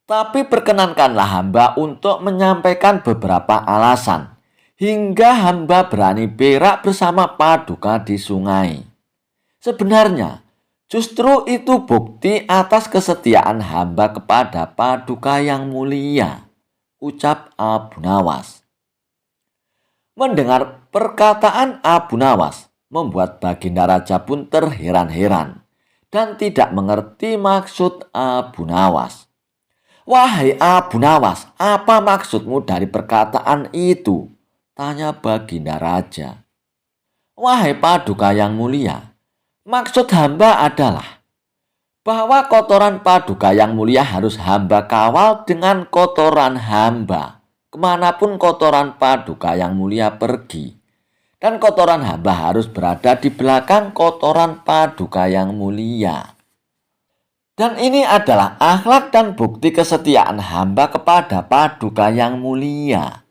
A: Tapi perkenankanlah hamba untuk menyampaikan beberapa alasan hingga hamba berani berak bersama Paduka di sungai. Sebenarnya, justru itu bukti atas kesetiaan hamba kepada Paduka yang mulia," ucap Abu Nawas. Mendengar perkataan Abu Nawas, membuat Baginda Raja pun terheran-heran dan tidak mengerti maksud Abu Nawas. "Wahai Abu Nawas, apa maksudmu dari perkataan itu?" tanya Baginda Raja. "Wahai Paduka yang mulia, maksud hamba adalah bahwa kotoran Paduka yang mulia harus hamba kawal dengan kotoran hamba kemanapun kotoran Paduka yang mulia pergi. Dan kotoran hamba harus berada di belakang kotoran Paduka yang mulia. Dan ini adalah akhlak dan bukti kesetiaan hamba kepada Paduka yang mulia.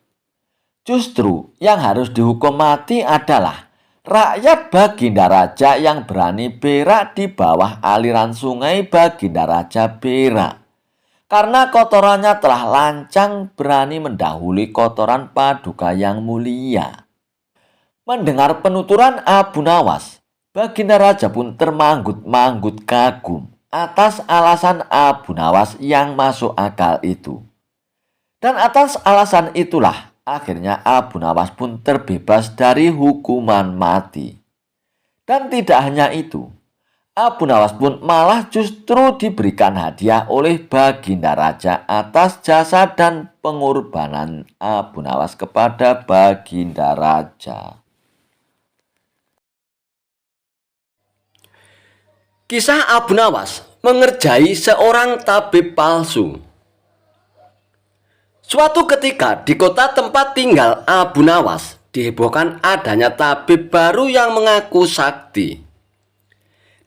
A: Justru yang harus dihukum mati adalah rakyat Baginda Raja yang berani berak di bawah aliran sungai Baginda Raja berak. Karena kotorannya telah lancang berani mendahului kotoran Paduka yang mulia." Mendengar penuturan Abu Nawas, Baginda Raja pun termanggut-manggut kagum atas alasan Abu Nawas yang masuk akal itu. Dan atas alasan itulah akhirnya Abu Nawas pun terbebas dari hukuman mati. Dan tidak hanya itu, Abu Nawas pun malah justru diberikan hadiah oleh Baginda Raja atas jasa dan pengorbanan Abu Nawas kepada Baginda Raja. Kisah Abu Nawas mengerjai seorang tabib palsu. Suatu ketika di kota tempat tinggal Abu Nawas dihebohkan adanya tabib baru yang mengaku sakti.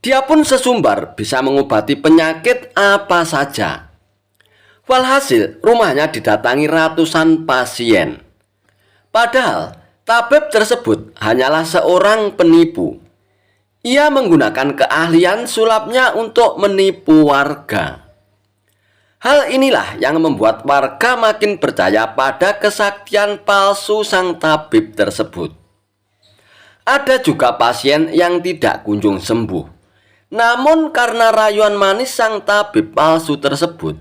A: Dia pun sesumbar bisa mengobati penyakit apa saja. Walhasil rumahnya didatangi ratusan pasien. Padahal tabib tersebut hanyalah seorang penipu. Ia menggunakan keahlian sulapnya untuk menipu warga. Hal inilah yang membuat warga makin percaya pada kesaktian palsu sang tabib tersebut. Ada juga pasien yang tidak kunjung sembuh. Namun karena rayuan manis sang tabib palsu tersebut,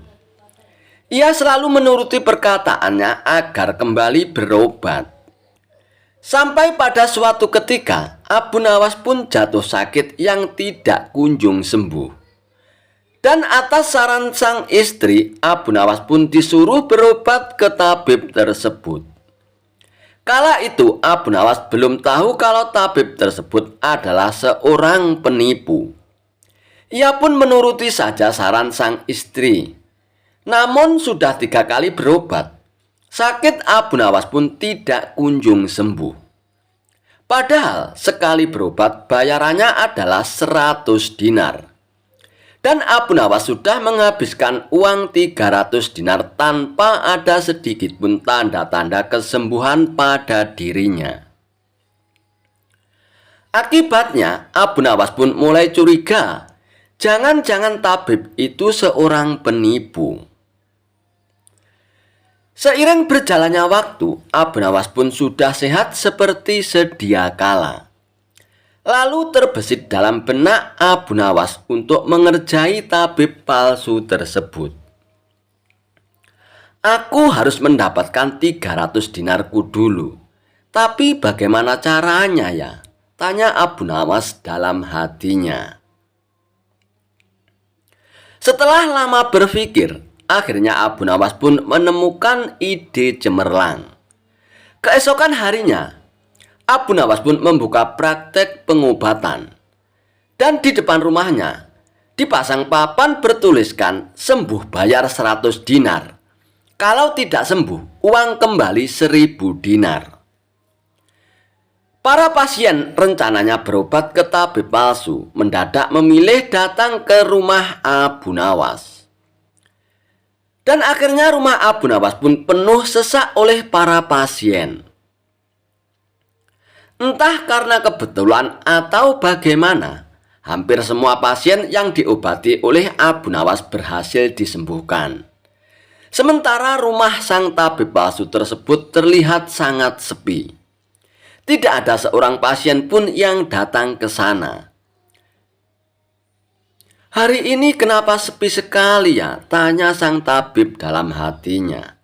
A: ia selalu menuruti perkataannya agar kembali berobat. Sampai pada suatu ketika, Abu Nawas pun jatuh sakit yang tidak kunjung sembuh. Dan atas saran sang istri, Abu Nawas pun disuruh berobat ke tabib tersebut. Kala itu, Abu Nawas belum tahu kalau tabib tersebut adalah seorang penipu. Ia pun menuruti saja saran sang istri. Namun sudah 3 kali berobat, sakit Abu Nawas pun tidak kunjung sembuh. Padahal sekali berobat bayarannya adalah 100 dinar. Dan Abu Nawas sudah menghabiskan uang 300 dinar tanpa ada sedikit pun tanda-tanda kesembuhan pada dirinya. Akibatnya Abu Nawas pun mulai curiga, jangan-jangan tabib itu seorang penipu. Seiring berjalannya waktu, Abu Nawas pun sudah sehat seperti sedia kala. Lalu terbesit dalam benak Abu Nawas untuk mengerjai tabib palsu tersebut. Aku harus mendapatkan 300 dinarku dulu. Tapi bagaimana caranya ya? Tanya Abu Nawas dalam hatinya. Setelah lama berpikir, akhirnya Abu Nawas pun menemukan ide cemerlang. Keesokan harinya, Abu Nawas pun membuka praktek pengobatan. Dan di depan rumahnya, dipasang papan bertuliskan sembuh bayar 100 dinar. Kalau tidak sembuh, uang kembali 1000 dinar. Para pasien rencananya berobat ke tabib palsu, mendadak memilih datang ke rumah Abu Nawas. Dan akhirnya rumah Abu Nawas pun penuh sesak oleh para pasien. Entah karena kebetulan atau bagaimana, hampir semua pasien yang diobati oleh Abu Nawas berhasil disembuhkan. Sementara rumah sang tabib palsu tersebut terlihat sangat sepi. Tidak ada seorang pasien pun yang datang ke sana. Hari ini kenapa sepi sekali ya? Tanya sang tabib dalam hatinya.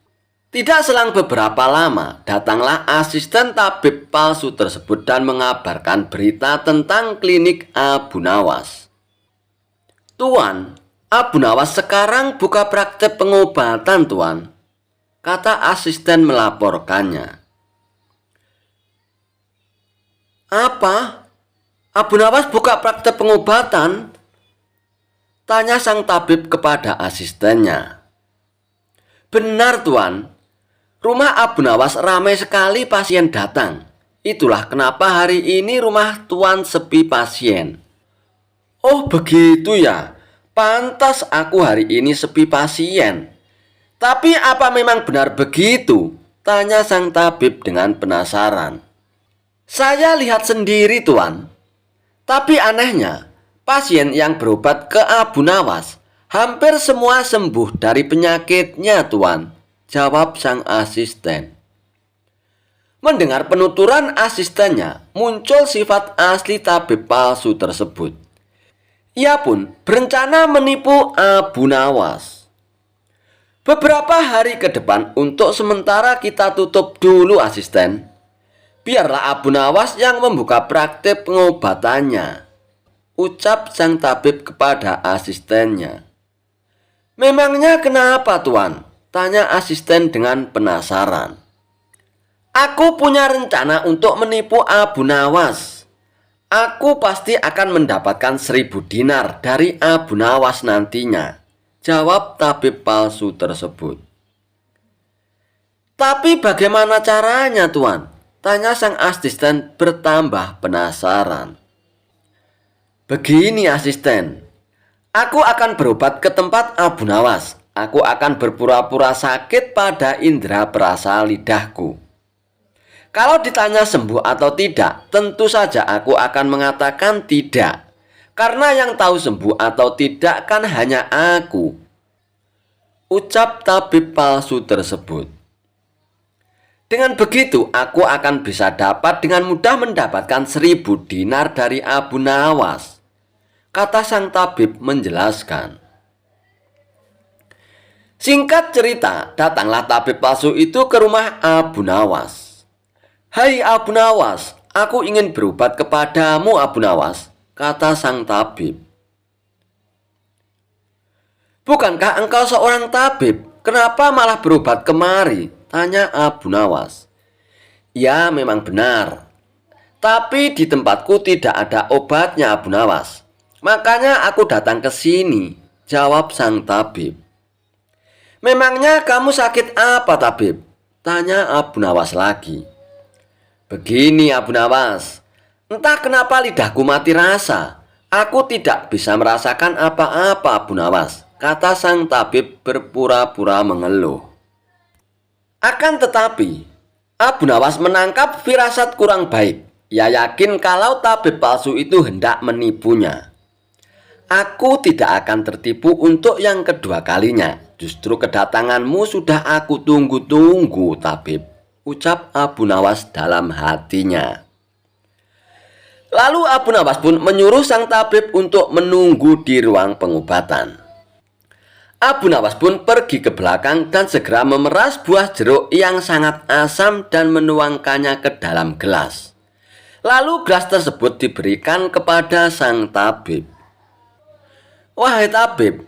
A: Tidak selang beberapa lama, datanglah asisten tabib palsu tersebut dan mengabarkan berita tentang klinik Abu Nawas. Tuan, Abu Nawas sekarang buka praktek pengobatan, Tuan, kata asisten melaporkannya. Apa? Abu Nawas buka praktek pengobatan? Tanya sang tabib kepada asistennya. Benar, Tuan. Rumah Abu Nawas ramai sekali pasien datang. Itulah kenapa hari ini rumah Tuan sepi pasien. Oh begitu ya. Pantas aku hari ini sepi pasien. Tapi apa memang benar begitu? Tanya sang tabib dengan penasaran. Saya lihat sendiri, Tuan. Tapi anehnya, pasien yang berobat ke Abu Nawas hampir semua sembuh dari penyakitnya, Tuan, jawab sang asisten. Mendengar penuturan asistennya, muncul sifat asli tabib palsu tersebut.
B: Ia pun berencana menipu Abu Nawas. Beberapa hari ke depan, untuk sementara kita tutup dulu asisten. Biarlah Abu Nawas yang membuka praktik pengobatannya, ucap sang tabib kepada asistennya. Memangnya kenapa, Tuan? Tanya asisten dengan penasaran. Aku punya rencana untuk menipu Abu Nawas. Aku pasti akan mendapatkan 1.000 dinar dari Abu Nawas nantinya, jawab tabib palsu tersebut. Tapi bagaimana caranya, Tuan? Tanya sang asisten bertambah penasaran. Begini asisten, aku akan berobat ke tempat Abu Nawas. Aku akan berpura-pura sakit pada indera perasa lidahku. Kalau ditanya sembuh atau tidak, tentu saja aku akan mengatakan tidak. Karena yang tahu sembuh atau tidak kan hanya aku, ucap tabib palsu tersebut. Dengan begitu, aku akan bisa dapat dengan mudah mendapatkan 1.000 dinar dari Abu Nawas, kata sang tabib menjelaskan. Singkat cerita, datanglah tabib palsu itu ke rumah Abu Nawas. Hai Abu Nawas, aku ingin berobat kepadamu Abu Nawas, kata sang tabib. Bukankah engkau seorang tabib? Kenapa malah berobat kemari? Tanya Abu Nawas. Ya, memang benar. Tapi di tempatku tidak ada obatnya Abu Nawas. Makanya aku datang ke sini, jawab sang tabib. Memangnya kamu sakit apa, tabib? Tanya Abu Nawas lagi. Begini Abu Nawas, entah kenapa lidahku mati rasa. Aku tidak bisa merasakan apa-apa Abu Nawas, kata sang tabib berpura-pura mengeluh. Akan tetapi, Abu Nawas menangkap firasat kurang baik. Ia yakin kalau tabib palsu itu hendak menipunya. Aku tidak akan tertipu untuk yang kedua kalinya. Justru kedatanganmu sudah aku tunggu-tunggu, tabib, ucap Abu Nawas dalam hatinya. Lalu Abu Nawas pun menyuruh sang tabib untuk menunggu di ruang pengobatan. Abu Nawas pun pergi ke belakang dan segera memeras buah jeruk yang sangat asam dan menuangkannya ke dalam gelas. Lalu gelas tersebut diberikan kepada sang tabib. Wahai tabib,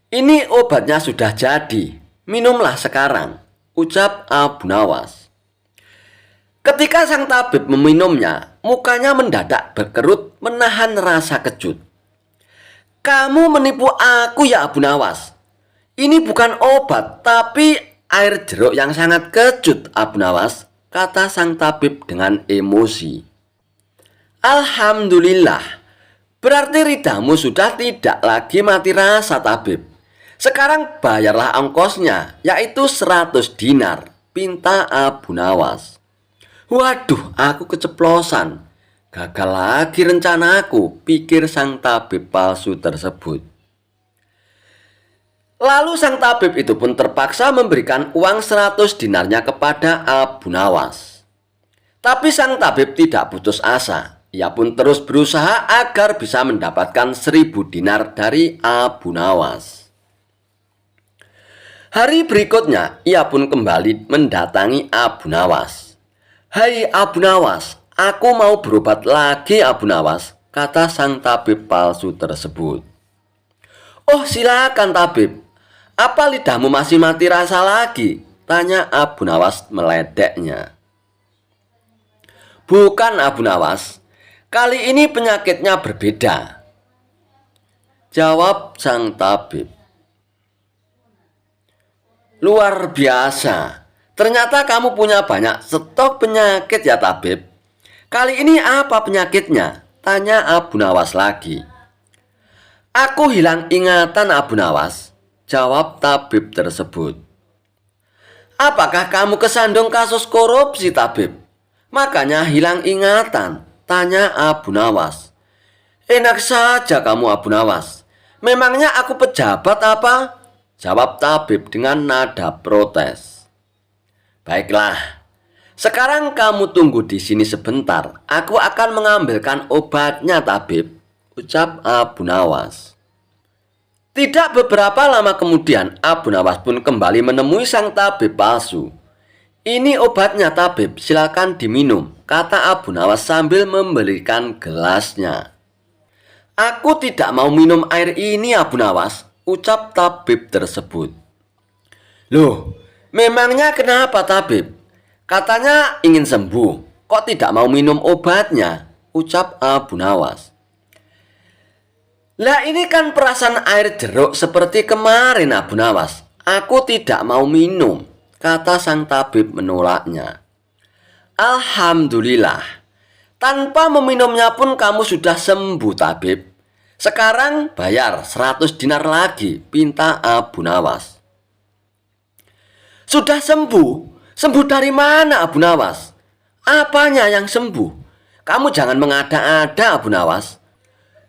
B: ini obatnya sudah jadi. Minumlah sekarang, ucap Abu Nawas. Ketika sang tabib meminumnya, mukanya mendadak berkerut menahan rasa kejut. Kamu menipu aku ya Abu Nawas. Ini bukan obat, tapi air jeruk yang sangat kecut, Abu Nawas, kata sang tabib dengan emosi. Alhamdulillah, berarti lidahmu sudah tidak lagi mati rasa, tabib. Sekarang bayarlah ongkosnya, yaitu 100 dinar, pinta Abu Nawas. Waduh, aku keceplosan. Gagal lagi rencanaku, pikir sang tabib palsu tersebut. Lalu sang tabib itu pun terpaksa memberikan uang 100 dinarnya kepada Abu Nawas. Tapi sang tabib tidak putus asa. Ia pun terus berusaha agar bisa mendapatkan 1.000 dinar dari Abu Nawas. Hari berikutnya, ia pun kembali mendatangi Abu Nawas. Hai Abu Nawas, aku mau berobat lagi Abu Nawas, kata sang tabib palsu tersebut. Oh silakan tabib. Apa lidahmu masih mati rasa lagi? Tanya Abu Nawas meledeknya. Bukan Abu Nawas, kali ini penyakitnya berbeda, jawab sang tabib. Luar biasa, ternyata kamu punya banyak stok penyakit ya tabib. Kali ini apa penyakitnya? Tanya Abu Nawas lagi. Aku hilang ingatan Abu Nawas, jawab tabib tersebut. Apakah kamu kesandung kasus korupsi, tabib? Makanya hilang ingatan, tanya Abu Nawas. Enak saja kamu Abu Nawas. Memangnya aku pejabat apa? Jawab tabib dengan nada protes. Baiklah, sekarang kamu tunggu di sini sebentar. Aku akan mengambilkan obatnya, tabib, ucap Abu Nawas. Tidak beberapa lama kemudian, Abu Nawas pun kembali menemui sang tabib palsu. "Ini obatnya, tabib, silakan diminum," kata Abu Nawas sambil memberikan gelasnya. "Aku tidak mau minum air ini, Abu Nawas," ucap tabib tersebut. "Loh, memangnya kenapa, tabib? Katanya ingin sembuh, kok tidak mau minum obatnya?" ucap Abu Nawas. "Lah ini kan perasan air jeruk seperti kemarin, Abu Nawas. Aku tidak mau minum," kata sang tabib menolaknya. "Alhamdulillah, tanpa meminumnya pun kamu sudah sembuh, tabib. Sekarang bayar 100 dinar lagi," pinta Abu Nawas. "Sudah sembuh? Sembuh dari mana, Abu Nawas? Apanya yang sembuh? Kamu jangan mengada-ada, Abu Nawas,"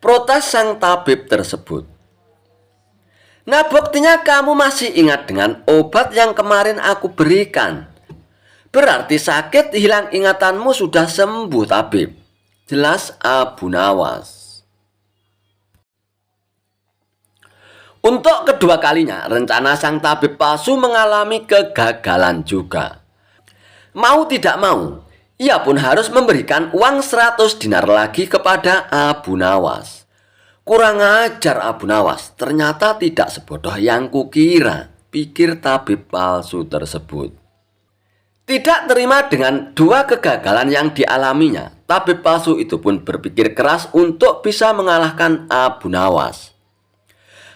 B: protes sang tabib tersebut. "Nah, buktinya kamu masih ingat dengan obat yang kemarin aku berikan. Berarti sakit hilang ingatanmu sudah sembuh, tabib," jelas Abu Nawas. Untuk kedua kalinya, rencana sang tabib palsu mengalami kegagalan juga. Mau tidak mau, ia pun harus memberikan uang 100 dinar lagi kepada Abu Nawas. Kurang ajar Abu Nawas, ternyata tidak sebodoh yang kukira, pikir tabib palsu tersebut. Tidak terima dengan dua kegagalan yang dialaminya, tabib palsu itu pun berpikir keras untuk bisa mengalahkan Abu Nawas.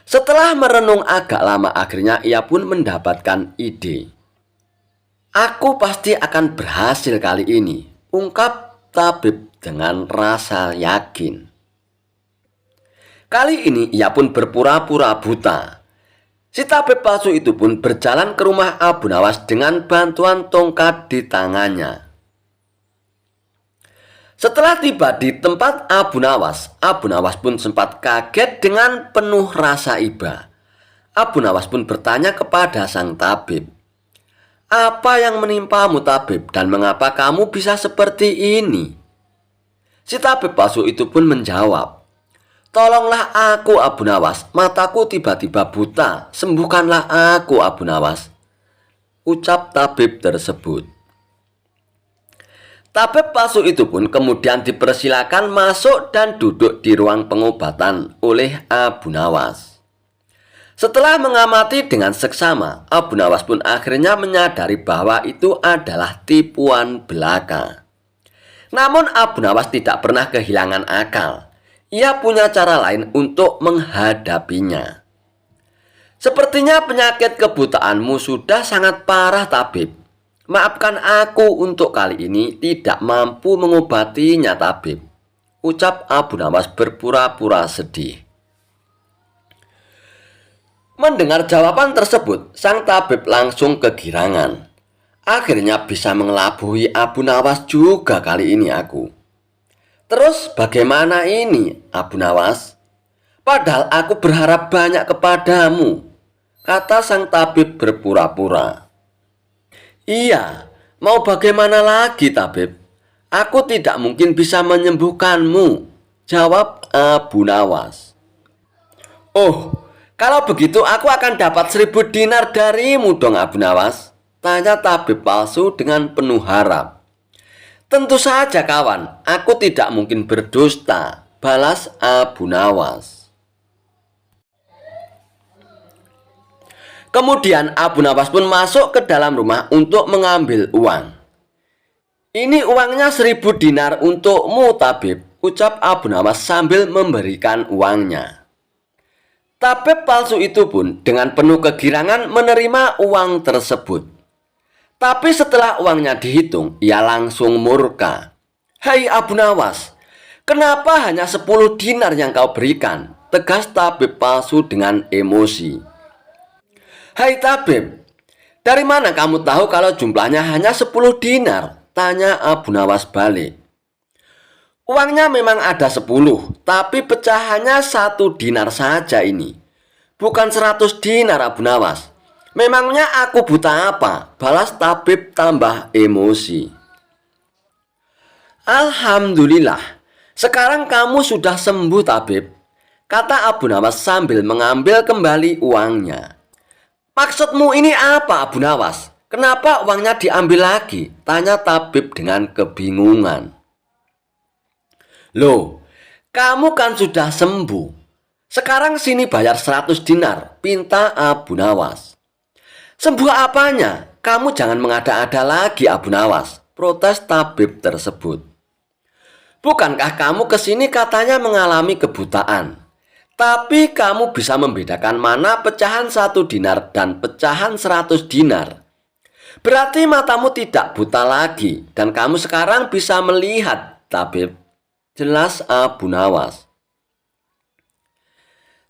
B: Setelah merenung agak lama, akhirnya ia pun mendapatkan ide. "Aku pasti akan berhasil kali ini," ungkap tabib dengan rasa yakin. Kali ini ia pun berpura-pura buta. Si tabib palsu itu pun berjalan ke rumah Abu Nawas dengan bantuan tongkat di tangannya. Setelah tiba di tempat Abu Nawas pun sempat kaget dengan penuh rasa iba. Abu Nawas pun bertanya kepada sang tabib, "Apa yang menimpamu, tabib, dan mengapa kamu bisa seperti ini?" Si tabib palsu itu pun menjawab, "Tolonglah aku, Abu Nawas, mataku tiba-tiba buta, sembuhkanlah aku, Abu Nawas," ucap tabib tersebut. Tabib palsu itu pun kemudian dipersilakan masuk dan duduk di ruang pengobatan oleh Abu Nawas. Setelah mengamati dengan seksama, Abu Nawas pun akhirnya menyadari bahwa itu adalah tipuan belaka. Namun Abu Nawas tidak pernah kehilangan akal. Ia punya cara lain untuk menghadapinya. "Sepertinya penyakit kebutaanmu sudah sangat parah, tabib. Maafkan aku untuk kali ini tidak mampu mengobatinya, tabib," ucap Abu Nawas berpura-pura sedih. Mendengar jawaban tersebut, sang tabib langsung kegirangan. "Akhirnya bisa mengelabui Abu Nawas juga kali ini aku. Terus bagaimana ini, Abu Nawas? Padahal aku berharap banyak kepadamu," kata sang tabib berpura-pura. "Iya, mau bagaimana lagi, tabib? Aku tidak mungkin bisa menyembuhkanmu," jawab Abu Nawas. "Oh, kalau begitu aku akan dapat 1000 dinar darimu dong, Abu Nawas," tanya tabib palsu dengan penuh harap. "Tentu saja kawan, aku tidak mungkin berdusta," balas Abu Nawas. Kemudian Abu Nawas pun masuk ke dalam rumah untuk mengambil uang. "Ini uangnya 1000 dinar untukmu, tabib," ucap Abu Nawas sambil memberikan uangnya. Tabib palsu itu pun dengan penuh kegirangan menerima uang tersebut. Tapi setelah uangnya dihitung, ia langsung murka. "Hai Abu Nawas, kenapa hanya 10 dinar yang kau berikan?" tegas tabib palsu dengan emosi. "Hai tabib, dari mana kamu tahu kalau jumlahnya hanya 10 dinar? Tanya Abu Nawas balik. "Uangnya memang ada 10, tapi pecahannya 1 dinar saja ini. Bukan 100 dinar, Abu Nawas. Memangnya aku buta apa?" balas tabib tambah emosi. "Alhamdulillah, Sekarang kamu sudah sembuh, tabib, kata Abu Nawas sambil mengambil kembali uangnya. Maksudmu ini apa, Abu Nawas? Kenapa uangnya diambil lagi? Tanya tabib dengan kebingungan. Loh, kamu kan sudah sembuh. Sekarang sini bayar 100 dinar, pinta Abu Nawas. Sembuh apanya? Kamu jangan mengada-ada lagi, Abu Nawas, protes tabib tersebut. Bukankah kamu kesini katanya mengalami kebutaan? Tapi kamu bisa membedakan mana pecahan 1 dinar dan pecahan 100 dinar. Berarti matamu tidak buta lagi dan kamu sekarang bisa melihat, tabib, jelas Abu Nawas.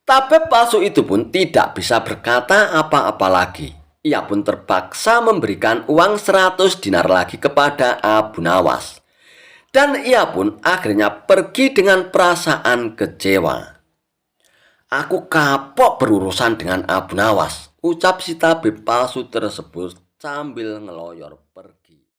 B: Tabib palsu itu pun tidak bisa berkata apa-apa lagi. Ia pun terpaksa memberikan uang 100 dinar lagi kepada Abu Nawas. Dan ia pun akhirnya pergi dengan perasaan kecewa. Aku kapok berurusan dengan Abu Nawas, ucap si tabib palsu tersebut sambil ngeloyor pergi.